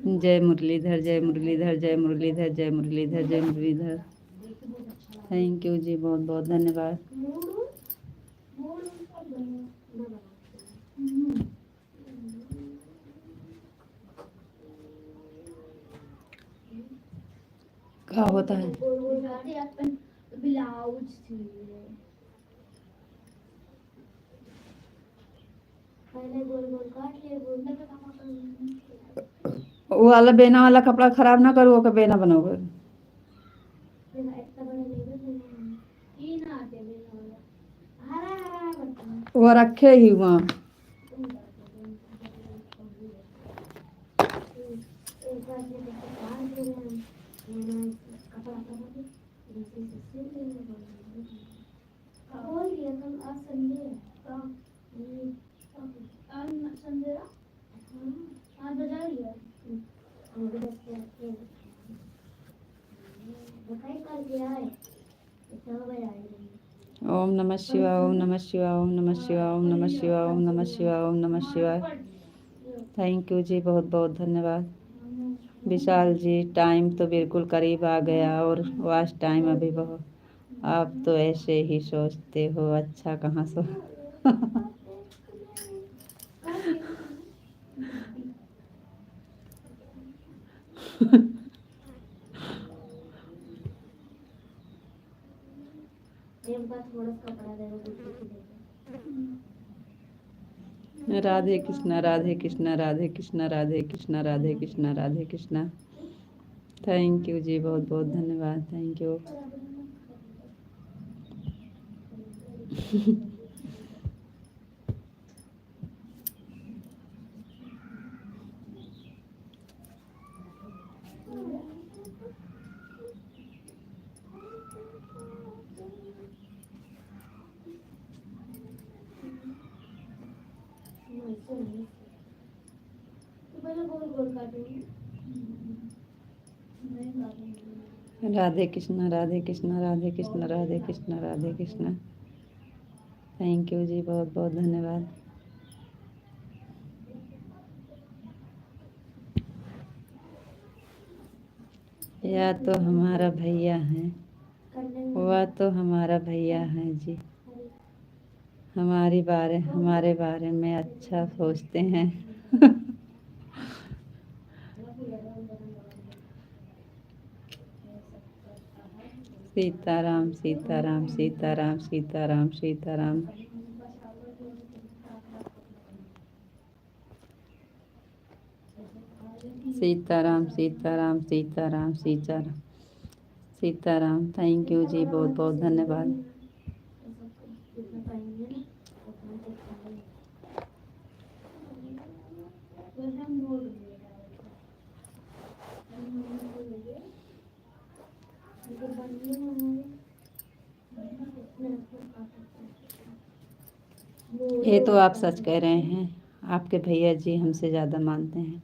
जय मुरलीधर, जय मुरलीधर, जय मुरलीधर, जय मुरलीधर, जय मुरलीधर। थैंक यू जी, बहुत बहुत धन्यवाद। क्या होता है? वो वाला बेना वाला कपड़ा खराब ना करो, का बेना बनोगे। वो रखे ही वहाँ। ओम नमः शिवाय, ओम नमः शिवाय, ओम नमः शिवाय, ओम नमः शिवाय, ओम नमः शिवाय, ओम नमः शिवाय। थैंक यू जी, बहुत बहुत धन्यवाद। विशाल जी, टाइम तो बिल्कुल करीब आ गया और वॉच टाइम अभी बहुत। आप तो ऐसे ही सोचते हो, अच्छा कहाँ सो। राधे कृष्णा, राधे कृष्णा, राधे कृष्णा, राधे कृष्णा, राधे कृष्णा, राधे कृष्णा। थैंक यू जी, बहुत बहुत धन्यवाद, thank you. Radhe Krishna, Radhe Krishna, Radhe Krishna, Radhe Krishna, Radhe Krishna. Thank you जी, बहुत बहुत धन्यवाद। या तो हमारा भैया है, वह तो हमारा भैया है जी। हमारे बारे में अच्छा सोचते हैं। सीताराम, सीताराम, सीताराम, सीताराम, सीताराम। सीताराम सीताराम सीताराम सीताराम सीताराम। थैंक यू जी, बहुत बहुत धन्यवाद। ये तो आप सच कह रहे हैं, आपके भैया जी हमसे ज़्यादा मानते हैं।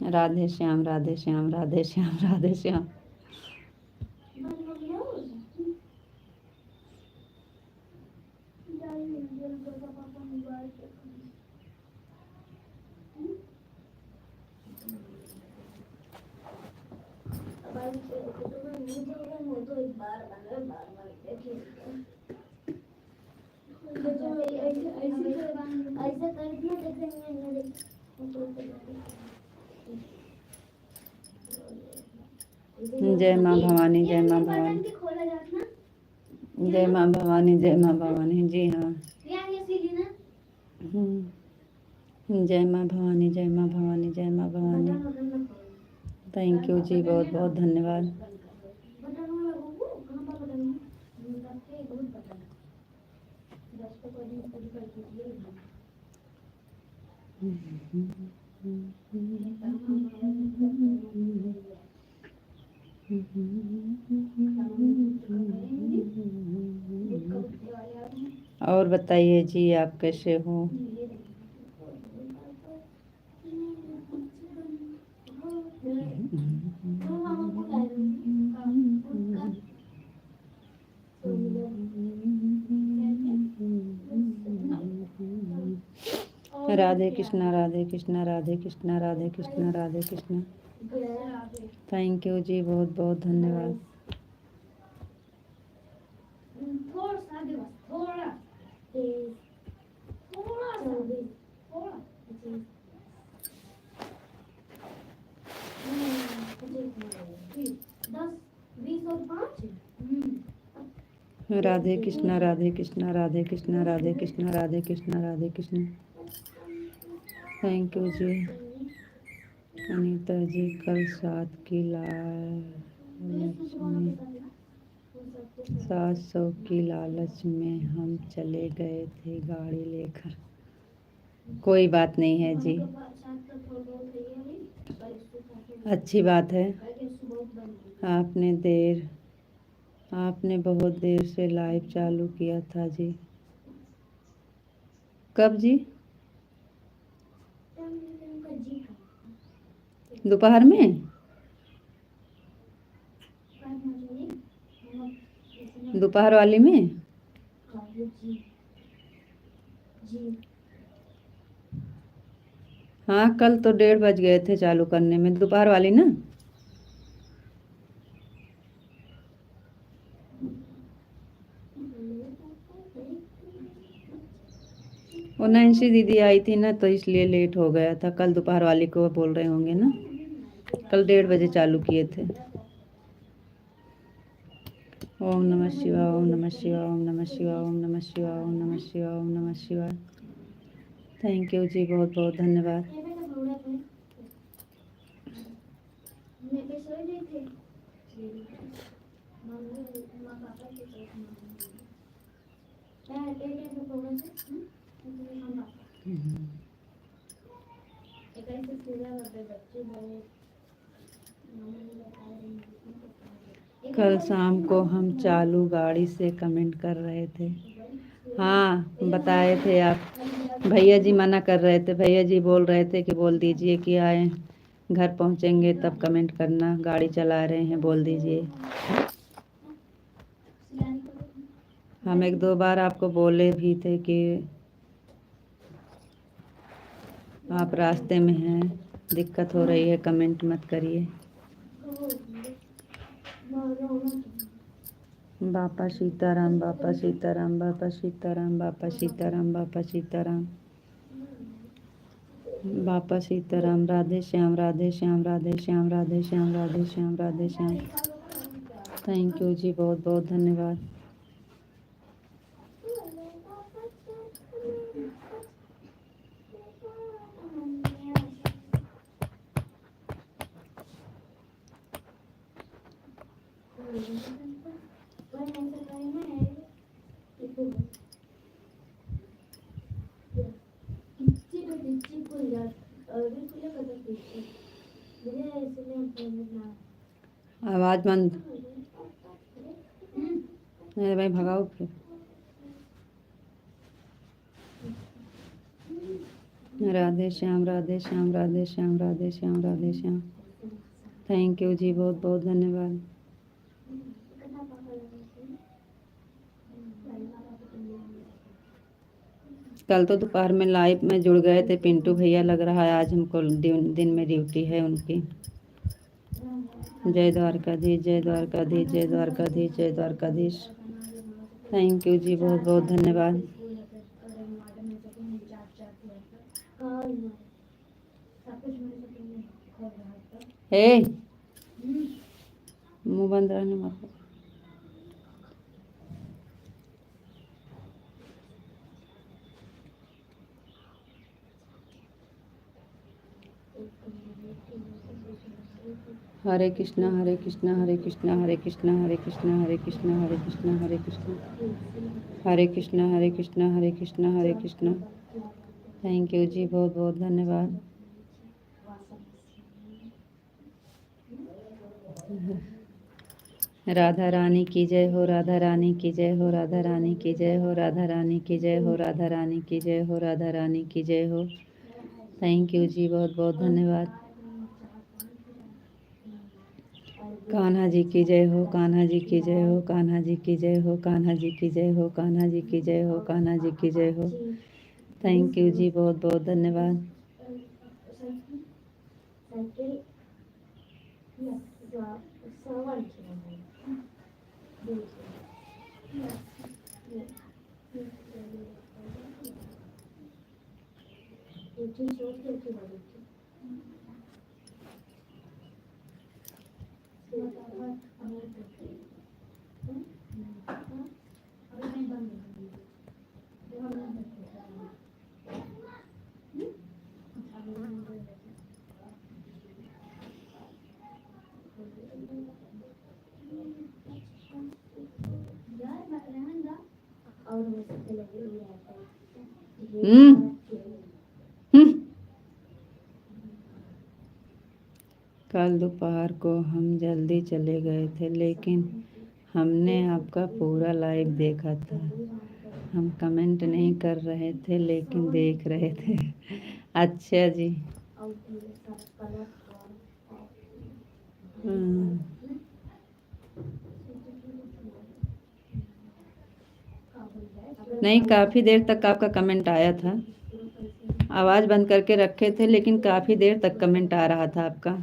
राधे श्याम राधे श्याम राधे श्याम राधे श्याम। जय माँ भवानी, जय माँ भवानी, जय माँ भवानी, जय माँ भवानी। जी हाँ, जय माँ भवानी, जय माँ भवानी, जय माँ भवानी। थैंक यू जी, बहुत बहुत धन्यवाद। और बताइए जी, आप कैसे हो? राधे कृष्णा राधे कृष्णा राधे कृष्णा राधे कृष्णा राधे कृष्णा। थैंक यू जी, बहुत बहुत धन्यवाद। राधे कृष्णा राधे कृष्णा राधे कृष्णा राधे कृष्णा राधे कृष्णा राधे कृष्णा। थैंक यू जी। अनीता जी, कल 700 की लालच में हम चले गए थे गाड़ी लेकर। कोई बात नहीं है जी, अच्छी बात है। आपने बहुत देर से लाइव चालू किया था जी। कब जी? दोपहर में? दोपहर वाली में? हाँ, कल तो 1:30 बज गए थे चालू करने में, दोपहर वाली ना। वो नैन्सी दीदी आई थी ना, तो इसलिए लेट हो गया था। कल दोपहर वाली को बोल रहे होंगे ना, कल 1:30 बजे चालू किए थे। ओम नमः शिवाय, ओम नमः शिवाय, ओम नमः शिवाय, ओम नमः शिवाय, ओम नमः शिवाय, ओम नमः शिवाय। थैंक यू जी, बहुत बहुत धन्यवाद। कल शाम को हम चालू गाड़ी से कमेंट कर रहे थे। हाँ, बताए थे आप। भैया जी मना कर रहे थे, भैया जी बोल रहे थे कि बोल दीजिए कि आए, घर पहुंचेंगे तब कमेंट करना, गाड़ी चला रहे हैं बोल दीजिए। हम 1-2 बार आपको बोले भी थे कि आप रास्ते में हैं, दिक्कत हो रही है, कमेंट मत करिए। बापा सीताराम, बापा सीताराम, बापा सीताराम, बापा सीताराम, बापा सीताराम, बापा सीताराम। राधे श्याम राधे श्याम राधे श्याम राधे श्याम राधे श्याम राधे श्याम। थैंक यू जी, बहुत बहुत धन्यवाद। आवाज़ बंद। मेरे भाई भगाओ फिर। राधे श्याम राधे श्याम राधे श्याम राधे श्याम राधे श्याम। थैंक यू जी, बहुत बहुत धन्यवाद। कल तो दोपहर में लाइव में जुड़ गए थे पिंटू भैया, लग रहा है आज हमको दिन में ड्यूटी है उनकी। जय द्वारकाधीश जय द्वारकाधीश जय द्वारकाधीश जय द्वारकाधीश। थैंक यू जी, बहुत बहुत धन्यवाद। हे मुंह बंद रहने मत। हरे कृष्णा हरे कृष्णा हरे कृष्णा हरे कृष्णा हरे कृष्णा हरे कृष्णा हरे कृष्णा हरे कृष्णा हरे कृष्णा हरे कृष्णा हरे कृष्णा हरे कृष्णा। थैंक यू जी, बहुत बहुत धन्यवाद। राधा रानी की जय हो, राधा रानी की जय हो, राधा रानी की जय हो, राधा रानी की जय हो, राधा रानी की जय हो, राधा रानी की जय हो। थैंक यू जी, बहुत बहुत धन्यवाद। कान्हा जी की जय हो, कान्हा जी की जय हो, कान्हा जी की जय हो, कान्हा जी की जय हो, कान्हा जी की जय हो, कान्हा जी की जय हो। थैंक यू जी, बहुत बहुत धन्यवाद। हम्म। कल दोपहर को हम जल्दी चले गए थे, लेकिन हमने आपका पूरा लाइव देखा था। हम कमेंट नहीं कर रहे थे लेकिन देख रहे थे। अच्छा जी। नहीं, काफ़ी देर तक आपका कमेंट आया था। आवाज़ बंद करके रखे थे लेकिन काफ़ी देर तक कमेंट आ रहा था आपका।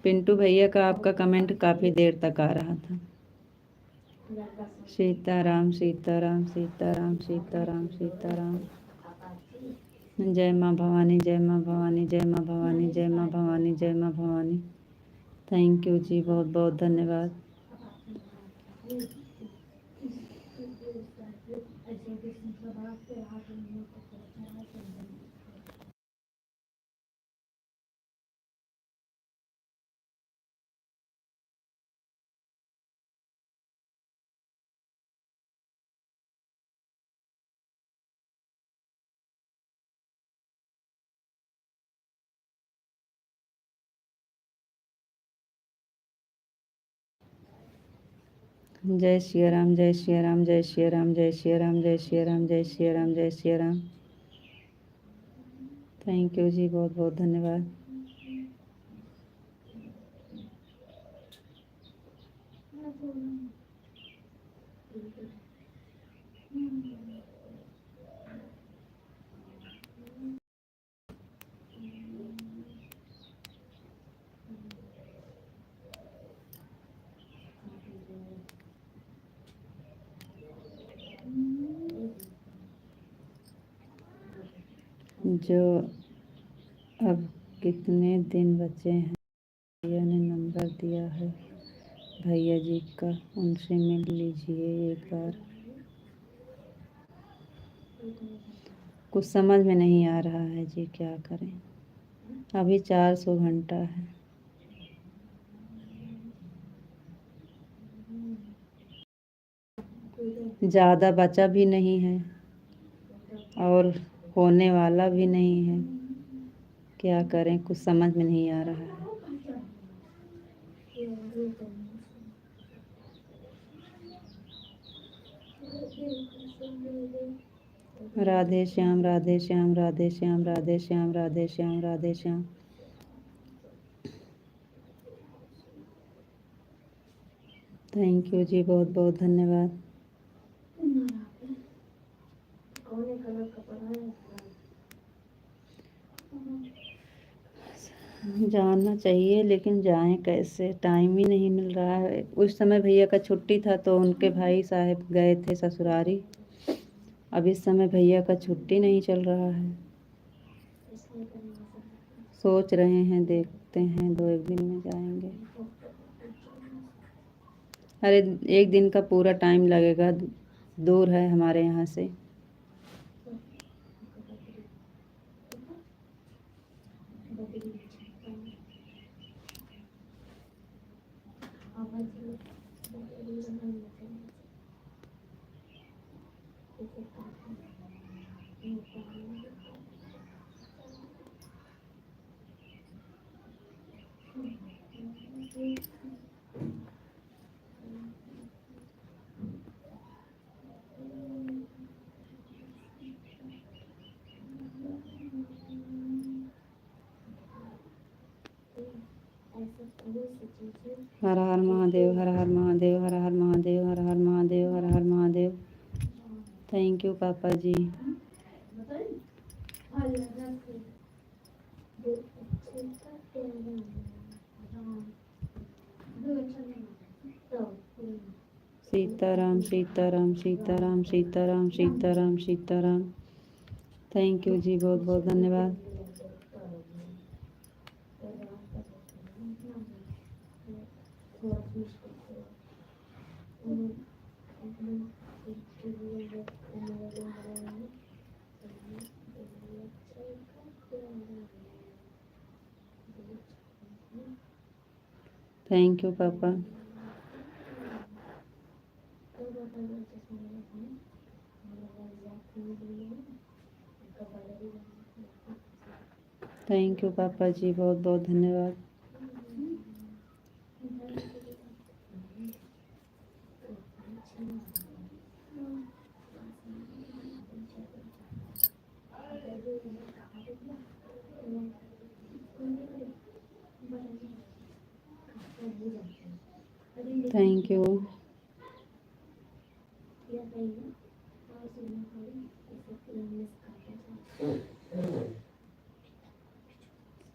पिंटू भैया का आपका कमेंट काफ़ी देर तक आ रहा था। सीताराम सीताराम सीताराम सीताराम सीताराम। जय माँ भवानी जय माँ भवानी जय माँ भवानी जय माँ भवानी जय माँ भवानी। थैंक यू जी, बहुत बहुत धन्यवाद। जय श्री राम जय श्री राम जय श्री राम जय श्री राम जय श्री राम जय श्री राम जय श्री राम। थैंक यू जी, बहुत बहुत धन्यवाद। जो अब कितने दिन बचे हैं, भैया ने नंबर दिया है भैया जी का, उनसे मिल लीजिए एक बार। कुछ समझ में नहीं आ रहा है जी, क्या करें। अभी 400 घंटा है। ज़्यादा बचा भी नहीं है और होने वाला भी नहीं है। क्या करें, कुछ समझ में नहीं आ रहा है। राधे श्याम राधे श्याम राधे श्याम राधे श्याम राधे श्याम राधे श्याम। थैंक यू जी, बहुत बहुत धन्यवाद। जाना चाहिए लेकिन जाएं कैसे, टाइम ही नहीं मिल रहा है। उस समय भैया का छुट्टी था तो उनके भाई साहब गए थे ससुरारी। अब इस समय भैया का छुट्टी नहीं चल रहा है। सोच रहे हैं, देखते हैं 2-1 दिन में जाएंगे। अरे 1 दिन का पूरा टाइम लगेगा, दूर है हमारे यहाँ से। हर हर महादेव, हर हर महादेव, हर हर महादेव, हर हर महादेव, हर हर महादेव। थैंक यू पापा जी। सीताराम सीताराम सीताराम सीताराम सीताराम सीताराम। थैंक यू जी, बहुत बहुत धन्यवाद। थैंक यू पापा। थैंक यू पापा जी, बहुत बहुत धन्यवाद। Thank you.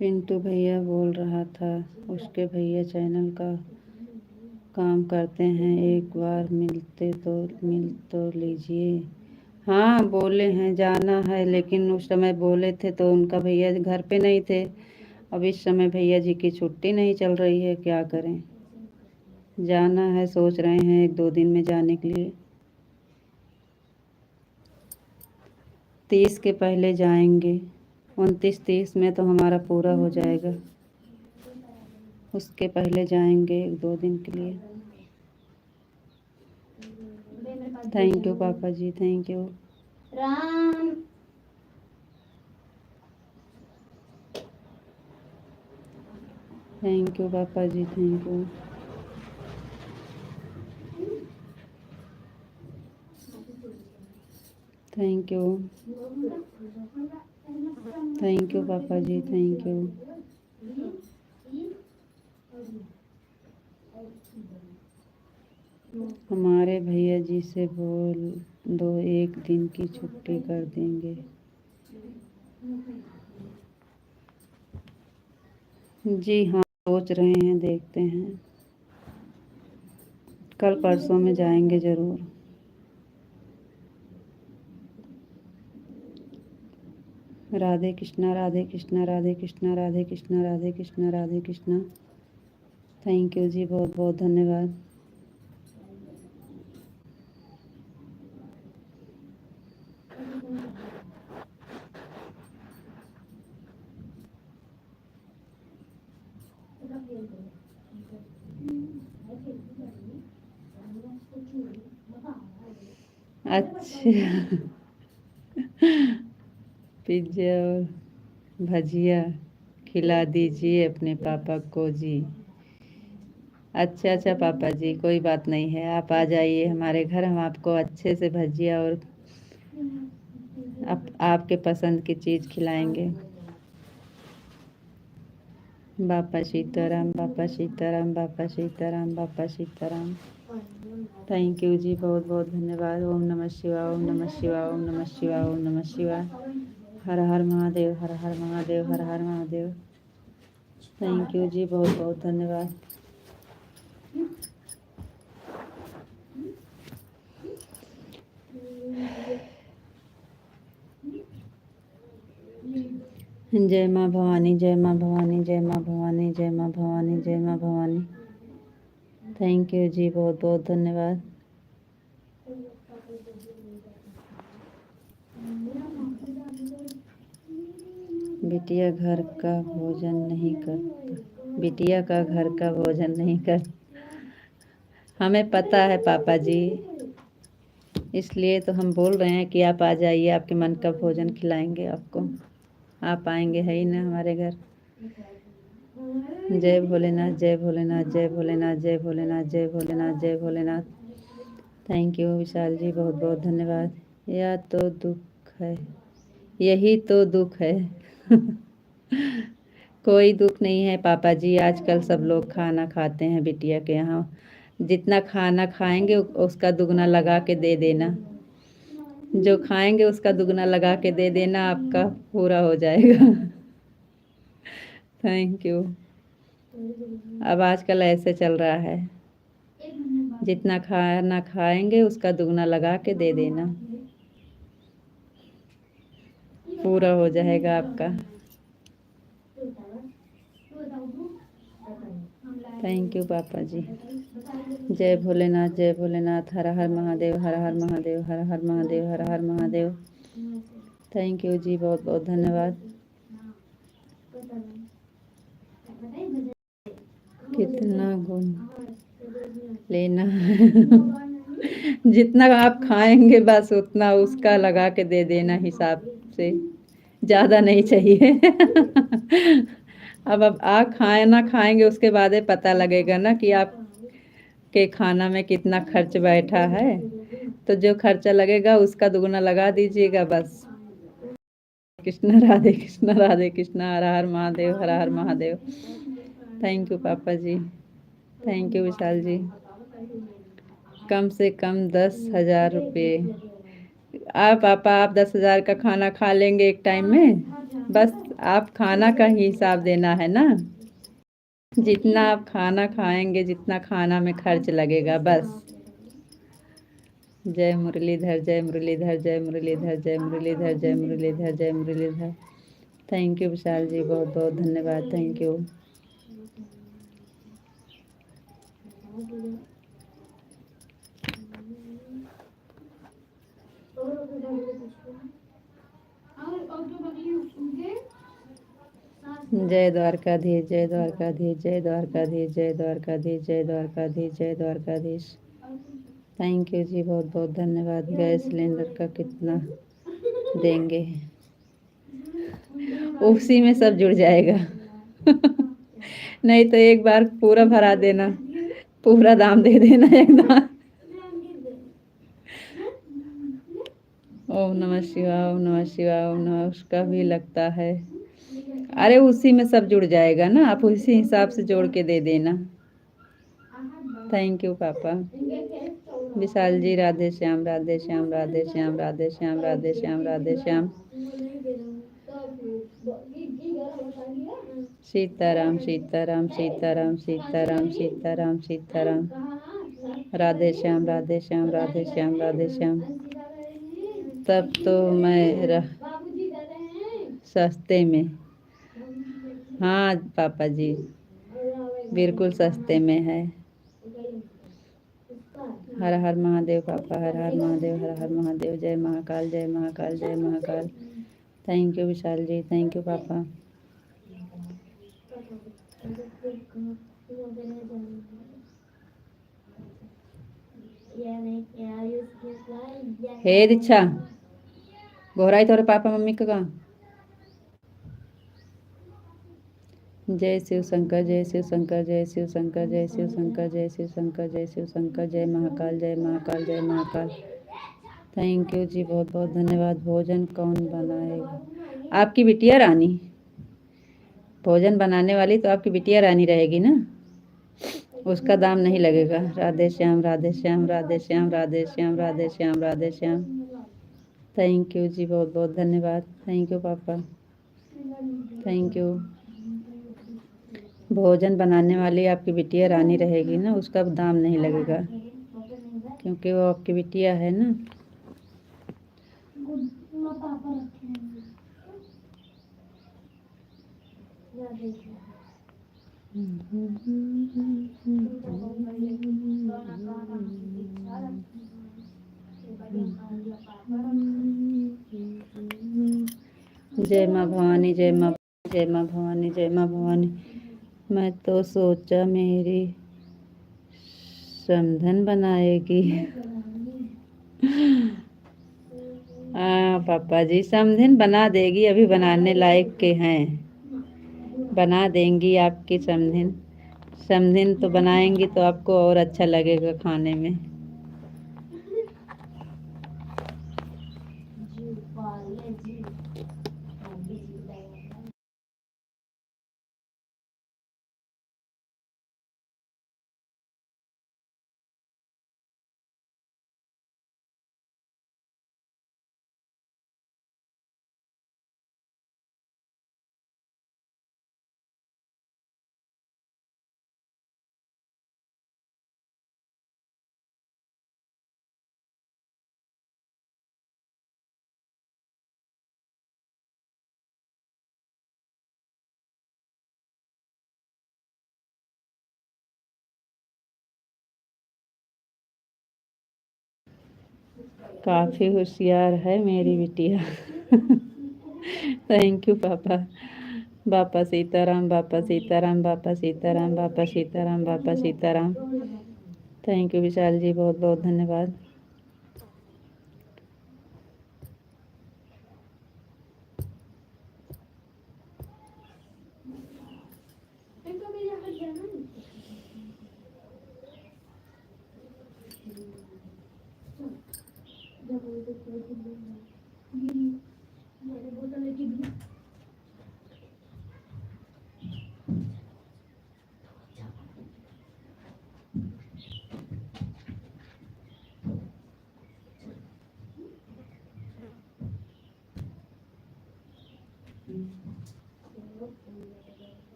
पिंटू भैया बोल रहा था उसके भैया चैनल का काम करते हैं, एक बार मिल तो लीजिए। हाँ बोले हैं जाना है, लेकिन उस समय बोले थे तो उनका भैया घर पे नहीं थे। अब इस समय भैया जी की छुट्टी नहीं चल रही है, क्या करें। जाना है, सोच रहे हैं 1-2 दिन में जाने के लिए। 30 के पहले जाएंगे। 29-30 में तो हमारा पूरा हो जाएगा, उसके पहले जाएंगे 1-2 दिन के लिए। थैंक यू पापा जी, thank you. Ram thank you पापा जी, thank you. Thank you. Thank you पापा जी, थैंक यू। हमारे भैया जी से बोल दो 1 दिन की छुट्टी कर देंगे। जी हाँ, सोच रहे हैं, देखते हैं, कल परसों में जाएंगे ज़रूर। राधे कृष्णा राधे कृष्णा राधे कृष्णा राधे कृष्णा राधे कृष्णा राधे कृष्णा। थैंक यू जी, बहुत बहुत धन्यवाद। अच्छा, पिज्ज़ा और भजिया खिला दीजिए अपने पापा को जी। अच्छा अच्छा पापा जी, कोई बात नहीं है, आप आ जाइए हमारे घर, हम आपको अच्छे से भजिया और आपके पसंद की चीज़ खिलाएंगे। बापा सीताराम, बापा सीताराम, बापा सीताराम, बापा सीताराम। थैंक यू जी, बहुत बहुत धन्यवाद। ओम नमः शिवाय, ओम नमः शिवाय, ओम नमः शिवाय, ओम नमः शिवाय। हर हर महादेव, हर हर महादेव, हर हर महादेव। थैंक यू जी, बहुत बहुत धन्यवाद। जय माँ भवानी, जय माँ भवानी, जय माँ भवानी, जय माँ भवानी, जय माँ भवानी। थैंक यू जी, बहुत बहुत धन्यवाद। बिटिया घर का भोजन नहीं करता, बिटिया का घर का भोजन नहीं कर। हमें पता है पापा जी, इसलिए तो हम बोल रहे हैं कि आप आ जाइए, आपके मन का भोजन खिलाएंगे आपको। आप आएंगे है ही ना हमारे घर। जय भोलेनाथ, जय भोलेनाथ, जय भोलेनाथ, जय भोलेनाथ, जय भोलेनाथ, जय भोलेनाथ। थैंक यू विशाल जी, बहुत बहुत धन्यवाद। यह तो दुख है, यही तो दुख है। कोई दुख नहीं है पापा जी, आजकल सब लोग खाना खाते हैं बिटिया के यहाँ। जितना खाना खाएंगे उसका दुगना लगा के दे देना, जो खाएंगे उसका दुगना लगा के दे देना, आपका पूरा हो जाएगा। Thank you. अब आजकल ऐसे चल रहा है, जितना खाना खाएंगे उसका दुगना लगा के दे देना, पूरा हो जाएगा आपका। थैंक यू पापा जी। जय भोलेनाथ, जय भोलेनाथ, हर हर महादेव, हर हर महादेव, हर हर महादेव, हर हर महादेव। थैंक यू जी, बहुत बहुत धन्यवाद। कितना गुण लेना है? जितना आप खाएंगे बस उतना उसका लगा के दे देना हिसाब से, ज़्यादा नहीं चाहिए। अब आप खाना खाएंगे उसके बाद ही पता लगेगा ना कि आप के खाना में कितना खर्च बैठा है, तो जो खर्चा लगेगा उसका दुगना लगा दीजिएगा बस। कृष्ण राधे कृष्ण, राधे कृष्ण, हर हर महादेव, हर हर महादेव। थैंक यू पापा जी, थैंक यू विशाल जी। कम से कम 10,000 रुपये। पापा आप 10,000 का खाना खा लेंगे एक टाइम में, बस आप खाना का ही हिसाब देना है ना, जितना आप खाना खाएंगे जितना खाना में खर्च लगेगा बस। जय मुरलीधर, जय मुरलीधर, जय मुरलीधर, जय मुरलीधर, जय मुरलीधर, जय मुरलीधर। थैंक यू विशाल जी, बहुत बहुत धन्यवाद। Thank you. जय द्वारकाधीश, जय द्वारकाधीश, जय द्वारकाधीश, जय द्वारकाधीश, जय द्वारकाधीश, जय द्वारकाधीश। थैंक यू जी, बहुत बहुत धन्यवाद। गैस सिलेंडर का कितना देंगे? उसी में सब जुड़ जाएगा। नहीं तो एक बार पूरा भरा देना, पूरा दाम दे देना एकदम। ओम नमः शिवाय, ओम नमः शिवाय, ओम नमः, उसका भी लगता है। अरे उसी में सब जुड़ जाएगा ना, आप उसी हिसाब से जोड़ के दे देना। थैंक यू पापा। विशाल जी, राधे श्याम, राधे श्याम, राधे श्याम, राधे श्याम, राधे श्याम, राधे श्याम। सीताराम, सीताराम, सीताराम, सीताराम, सीताराम, सीताराम। राधे श्याम, राधे श्याम, राधे श्याम, राधे श्याम। तब तो मैं सस्ते में। हाँ पापा जी, बिल्कुल सस्ते में है। हर हर महादेव पापा, हर हर महादेव, हर हर महादेव। जय महाकाल, जय महाकाल, जय Mahakal. Thank you Vishal ji, thank you papa. Hey दीक्षा घोराई तोरे पापा मम्मी का कहाँ। जय शिव शंकर जय शिव शंकर जय शिव शंकर जय शिव शंकर जय शिव शंकर जय शिव शंकर जय महाकाल जय महाकाल जय महाकाल। थैंक यू जी बहुत बहुत धन्यवाद। भोजन कौन बनाएगा? आपकी बिटिया रानी। भोजन बनाने वाली तो आपकी बिटिया रानी रहेगी ना, उसका दाम नहीं लगेगा। राधे श्याम राधे श्याम राधे श्याम राधे श्याम राधे श्याम राधे श्याम। थैंक यू जी बहुत बहुत धन्यवाद। थैंक यू पापा, थैंक यू। भोजन बनाने वाली आपकी बिटिया रानी रहेगी ना, उसका दाम नहीं लगेगा क्योंकि वो आपकी बिटिया है ना। जय माँ भवानी जय माँ भवानी जय माँ भवानी। मैं तो सोचा मेरी समधन बनाएगी। पापा जी समधन बना देगी, अभी बनाने लायक के हैं, बना देंगी आपकी समधन। समधन तो बनाएंगी तो आपको और अच्छा लगेगा खाने में। काफ़ी होशियार है मेरी बिटिया। थैंक यू पापा। बापा सीताराम बापा सीताराम बापा सीताराम बापा सीताराम बापा सीताराम। थैंक यू विशाल जी बहुत बहुत धन्यवाद।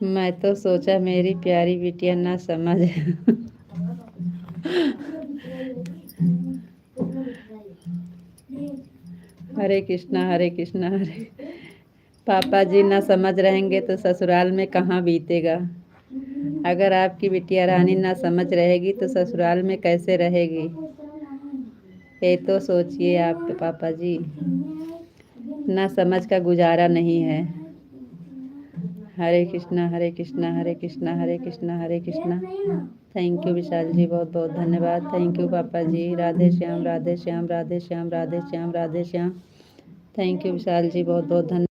मैं तो सोचा मेरी प्यारी बिटिया ना समझ। हरे कृष्णा हरे कृष्णा हरे। पापा जी ना समझ रहेंगे तो ससुराल में कहाँ बीतेगा। अगर आपकी बिटिया रानी ना समझ रहेगी तो ससुराल में कैसे रहेगी, ये तो सोचिए आप पापा जी। ना समझ का गुजारा नहीं है। हरे कृष्णा हरे कृष्णा हरे कृष्णा हरे कृष्णा हरे कृष्णा। थैंक यू विशाल जी बहुत बहुत धन्यवाद। थैंक यू पापा जी। राधे श्याम राधे श्याम राधे श्याम राधे श्याम राधे श्याम। थैंक यू विशाल जी बहुत बहुत धन्यवाद।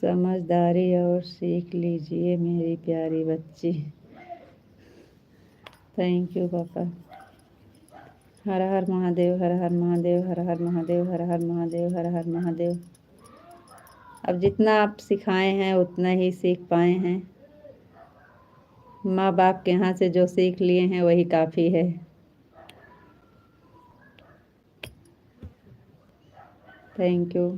समझदारी और सीख लीजिए मेरी प्यारी बच्ची। थैंक यू पापा। हर हर महादेव हर हर महादेव हर हर महादेव हर हर महादेव हर हर महादेव। अब जितना आप सिखाए हैं उतना ही सीख पाए हैं। माँ बाप के यहाँ से जो सीख लिए हैं वही काफ़ी है। Thank you.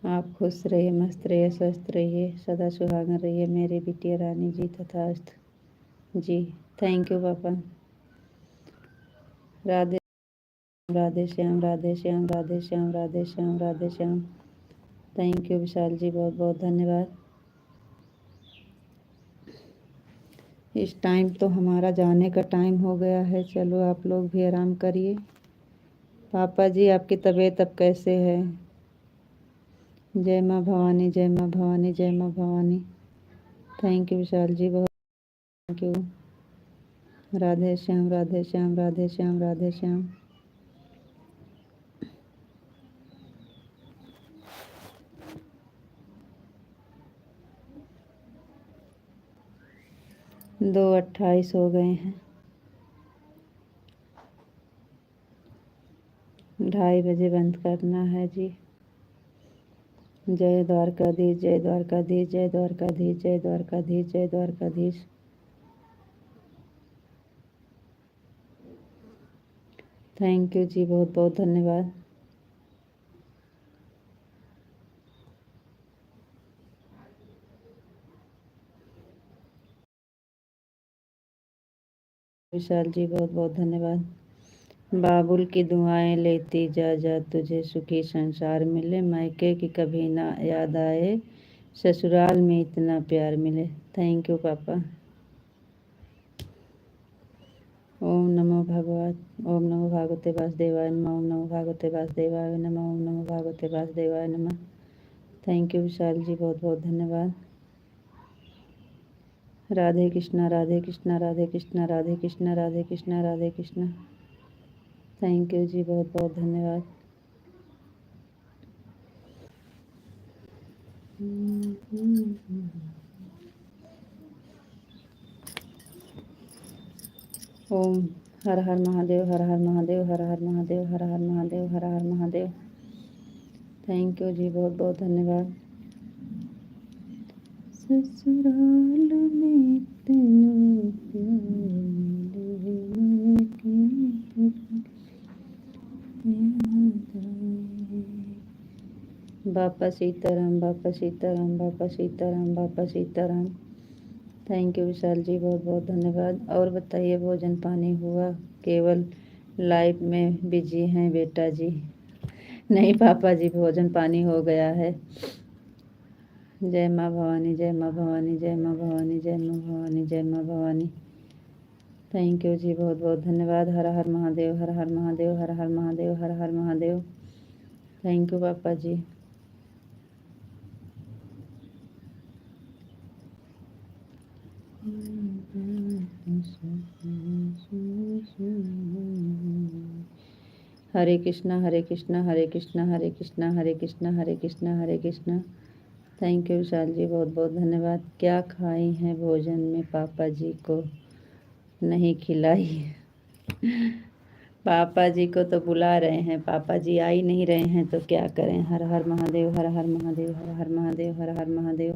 आप खुश रहिए, मस्त रहिए, स्वस्थ रहिए, सदा सुहागन रहिए मेरी बिटिया रानी जी। तथास्तु जी। थैंक यू पापा। राधे राधे श्याम, राधे श्याम, राधे श्याम, राधे श्याम, राधे श्याम। थैंक यू विशाल जी, बहुत बहुत धन्यवाद। इस टाइम तो हमारा जाने का टाइम हो गया है। चलो आप लोग भी आराम करिए। पापा जी आपकी तबीयत अब कैसे है? जय माँ भवानी, जय माँ भवानी, जय माँ भवानी। थैंक यू विशाल जी, बहुत थैंक यू। राधे श्याम, राधे श्याम, राधे श्याम, राधे श्याम। दो 28 हो गए हैं। 2:30 बजे बंद करना है जी। जय द्वारकाधीश, जय द्वारकाधीश, जय द्वारकाधीश, जय द्वारकाधीश, जय द्वारकाधीश। थैंक यू जी, बहुत बहुत धन्यवाद। विशाल जी बहुत बहुत धन्यवाद। बाबुल की दुआएं लेती जा जा, तुझे सुखी संसार मिले, मायके की कभी ना याद आए, ससुराल में इतना प्यार मिले। थैंक यू पापा। ओम नमो भगवत, ओम नमो भागवते वासुदेवाय नमः, ओम नमो भागवते वासुदेवाय नमः, ओम नमो भागवते वासुदेवाय नमः। थैंक यू विशाल जी, बहुत बहुत धन्यवाद। राधे कृष्णा, राधे कृष्णा, राधे कृष्णा, राधे कृष्णा, राधे कृष्णा, राधे कृष्णा। थैंक यू जी, बहुत बहुत धन्यवाद। ओम हर हर महादेव, हर हर महादेव, हर हर महादेव, हर हर महादेव, हर हर महादेव। थैंक यू जी, बहुत बहुत धन्यवाद। ससुराल में इतना बापा सीताराम, बापा सीताराम, बापा सीताराम, बापा सीताराम। थैंक यू विशाल जी, बहुत बहुत धन्यवाद। और बताइए भोजन पानी हुआ? केवल लाइव में बिजी हैं बेटा जी। नहीं पापा जी, भोजन पानी हो गया है। जय माँ भवानी, जय माँ भवानी, जय माँ भवानी, जय माँ भवानी, जय माँ भवानी। थैंक यू जी, बहुत बहुत धन्यवाद। हर हर महादेव, हर हर महादेव, हर हर महादेव, हर हर महादेव। थैंक यू पापा जी। हरे कृष्णा, हरे कृष्णा, हरे कृष्णा, हरे कृष्णा, हरे कृष्णा, हरे कृष्णा, हरे कृष्णा। थैंक यू विशाल जी, बहुत बहुत धन्यवाद। क्या खाई हैं भोजन में? पापा जी को नहीं खिलाई। पापा जी को तो बुला रहे हैं, पापा जी आ ही नहीं रहे हैं तो क्या करें। हर हर महादेव, हर हर महादेव, हर हर महादेव, हर हर महादेव।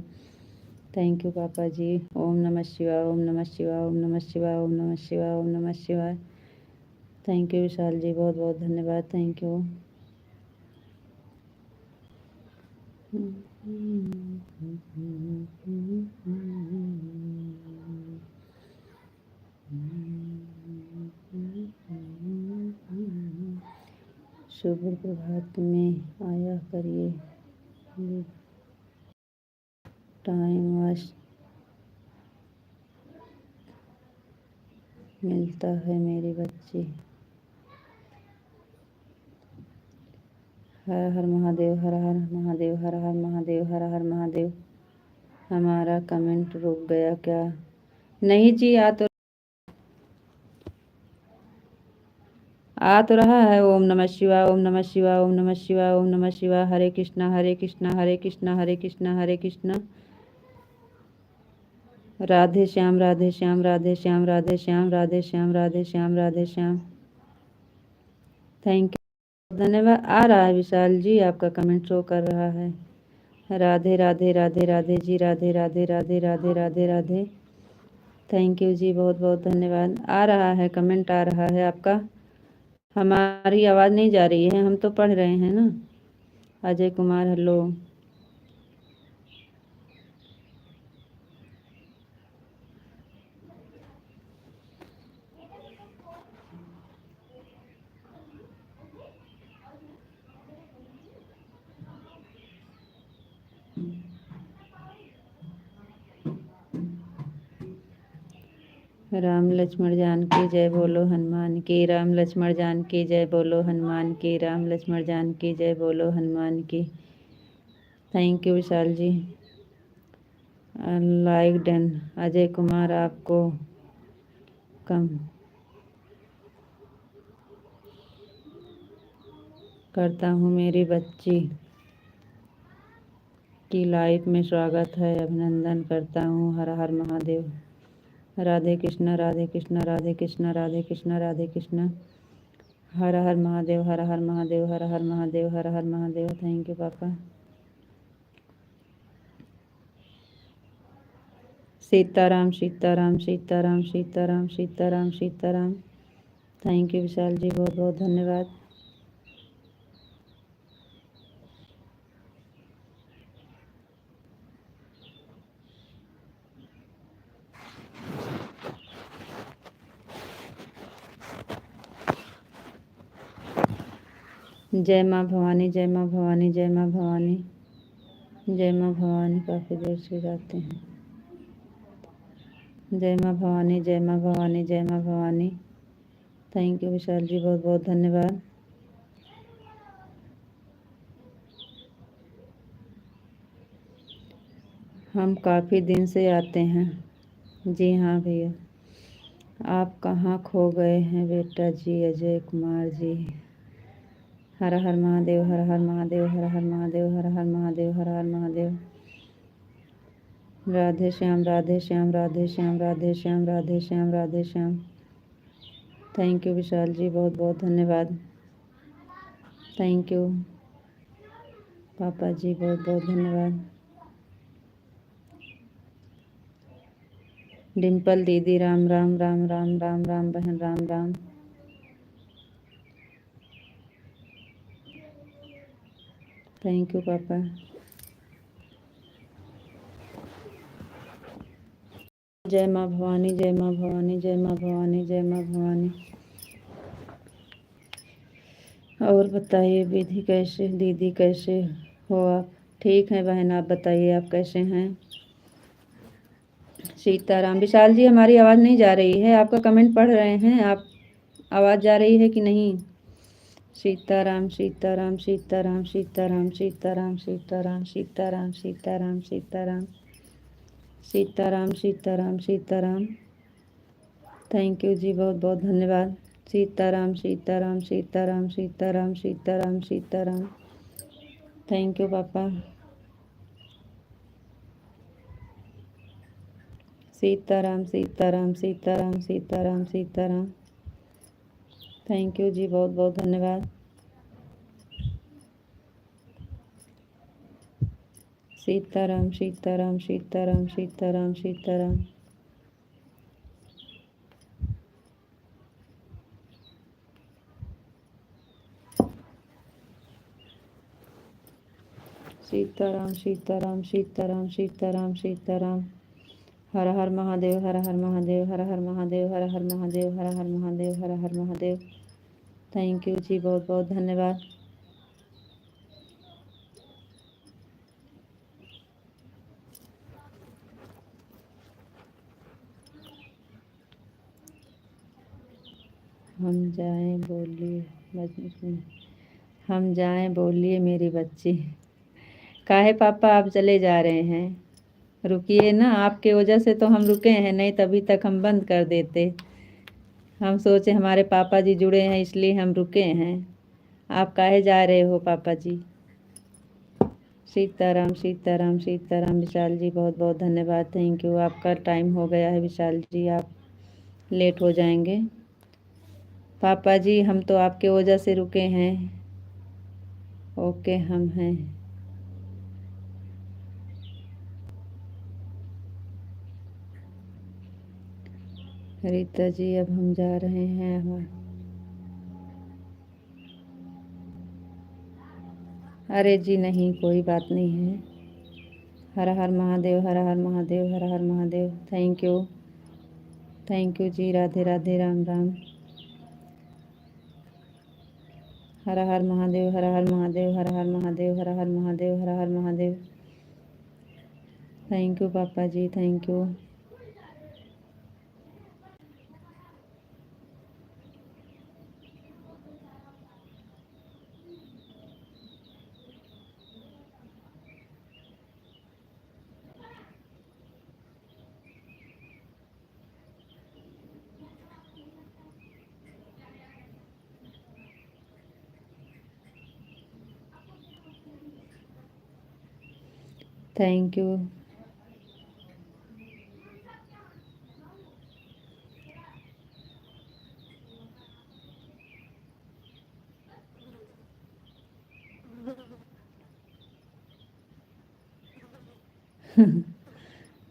थैंक यू पापा जी। ओम नमः शिवाय, ओम नमः शिवाय, ओम नमः शिवाय, ओम नमः शिवाय, ओम नमः शिवाय। थैंक यू विशाल जी, बहुत बहुत धन्यवाद। Thank you. शुभ प्रभात में आया करिए, टाइम वाश मिलता है मेरी बच्ची। हर हर महादेव, हर हर महादेव, हर हर महादेव, हर हर महादेव। हमारा कमेंट रुक गया क्या? नहीं जी, आ तो रहा है। ओम नमः शिवाय, ओम नमः शिवाय, ओम नमः शिवाय, ओम नमः शिवाय। हरे कृष्णा, हरे कृष्णा, हरे कृष्णा, हरे कृष्णा, हरे कृष्णा। राधे श्याम, राधे श्याम, राधे श्याम, राधे श्याम, राधे श्याम, राधे श्याम, राधे श्याम। थैंक यू, धन्यवाद। आ रहा है विशाल जी, आपका कमेंट शो कर रहा है। राधे राधे राधे राधे जी, राधे राधे राधे राधे राधे राधे। थैंक यू जी, बहुत बहुत धन्यवाद। आ रहा है, कमेंट आ रहा है आपका। हमारी आवाज़ नहीं जा रही है, हम तो पढ़ रहे हैं ना। अजय कुमार हेलो। राम लक्ष्मण जानकी जय बोलो हनुमान की, राम लक्ष्मण जानकी जय बोलो हनुमान की, राम लक्ष्मण जानकी जय बोलो हनुमान की। Thank you Vishal ji. Like done. Ajay Kumar आपको कम करता हूँ, मेरी बच्ची की लाइफ में स्वागत है, अभिनंदन करता हूँ। हर हर महादेव। राधे कृष्णा राधे कृष्णा राधे कृष्णा राधे कृष्णा राधे कृष्णा। हर हर महादेव, हर हर महादेव, हर हर महादेव, हर हर महादेव। थैंक यू पापा। सीताराम सीताराम सीताराम सीताराम सीताराम सीताराम। थैंक यू विशाल जी, बहुत बहुत धन्यवाद। जय माँ भवानी, जय माँ भवानी, जय माँ भवानी, जय माँ भवानी। काफ़ी देर से जाते हैं। जय माँ भवानी, जय माँ भवानी, जय माँ भवानी। थैंक यू विशाल जी, बहुत बहुत धन्यवाद। हम काफ़ी दिन से आते हैं। जी हाँ भैया। आप कहाँ खो गए हैं बेटा जी? अजय कुमार जी। हर हर महादेव, हर हर महादेव, हर हर महादेव, हर हर महादेव, हर हर महादेव। राधे श्याम राधे श्याम राधे श्याम राधे श्याम राधे श्याम राधे श्याम। थैंक यू विशाल जी, बहुत बहुत धन्यवाद। थैंक यू पापा जी, बहुत बहुत धन्यवाद। डिम्पल दीदी राम राम राम राम राम राम बहन राम राम। थैंक यू पापा। जय माँ भवानी, जय माँ भवानी, जय माँ भवानी, जय माँ भवानी। और बताइए विधि कैसे, दीदी कैसे हो आप? ठीक है बहन, आप बताइए आप कैसे हैं? सीताराम। विशाल जी हमारी आवाज़ नहीं जा रही है, आपका कमेंट पढ़ रहे हैं, आप आवाज़ जा रही है कि नहीं? सीताराम सीताराम सीताराम सीताराम सीताराम सीताराम सीताराम सीताराम सीताराम सीताराम सीताराम सीताराम। थैंक यू जी, बहुत बहुत धन्यवाद। सीताराम सीताराम सीताराम सीताराम सीताराम सीताराम। थैंक यू पापा। सीताराम सीताराम सीताराम सीताराम सीताराम। थैंक यू जी, बहुत बहुत धन्यवाद। सीताराम सीताराम सीताराम सीताराम सीताराम। सीताराम सीताराम सीताराम सीताराम सीताराम। हर हर महादेव, हर हर महादेव, हर हर महादेव, हर हर महादेव, हर हर महादेव, हर हर महादेव। थैंक यू जी, बहुत बहुत धन्यवाद। हम जाएं बोलिए, हम जाएं बोलिए मेरी बच्ची। काहे पापा आप चले जा रहे हैं? रुकिए ना, आपके वजह से तो हम रुके हैं, नहीं तभी तक हम बंद कर देते। हम सोचे हमारे पापा जी जुड़े हैं इसलिए हम रुके हैं। आप काहे जा रहे हो पापा जी? सीताराम सीताराम सीताराम। विशाल जी बहुत बहुत धन्यवाद, थैंक यू। आपका टाइम हो गया है विशाल जी, आप लेट हो जाएंगे। पापा जी हम तो आपके वजह से रुके हैं, ओके हम हैं। रीता जी अब हम जा रहे हैं। अरे जी नहीं, कोई बात नहीं है। हर हर महादेव, हर हर महादेव, हर हर महादेव। थैंक यू जी। राधे राधे, राम राम। हर हर महादेव, हर हर महादेव, हर हर महादेव, हर हर महादेव, हर हर महादेव। थैंक यू पापा जी, thank you. Thank you.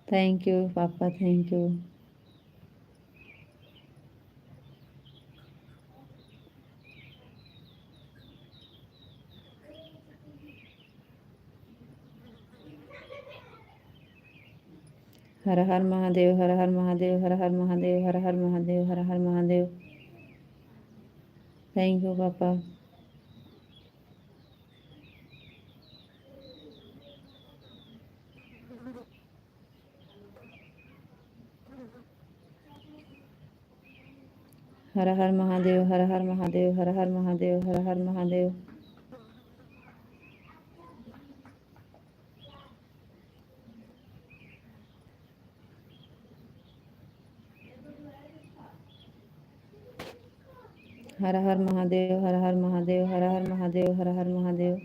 Thank you पापा, thank you. Har Har Mahadev, Har Har Mahadev, Har Har Mahadev, Har Har Mahadev, Har Har Mahadev. Thank you पापा। हर हर महादेव, हर हर महादेव, हर हर महादेव, हर हर महादेव। हर हर महादेव, हर हर महादेव, हर हर महादेव, हर हर महादेव।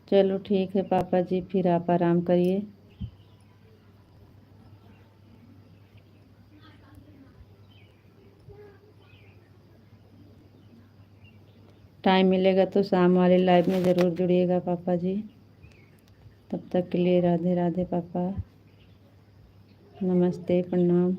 चलो ठीक है पापा जी, फिर आप आराम करिए। टाइम मिलेगा तो शाम वाले लाइव में ज़रूर जुड़िएगा पापा जी। तब तक के लिए राधे राधे पापा। नमस्ते, प्रणाम।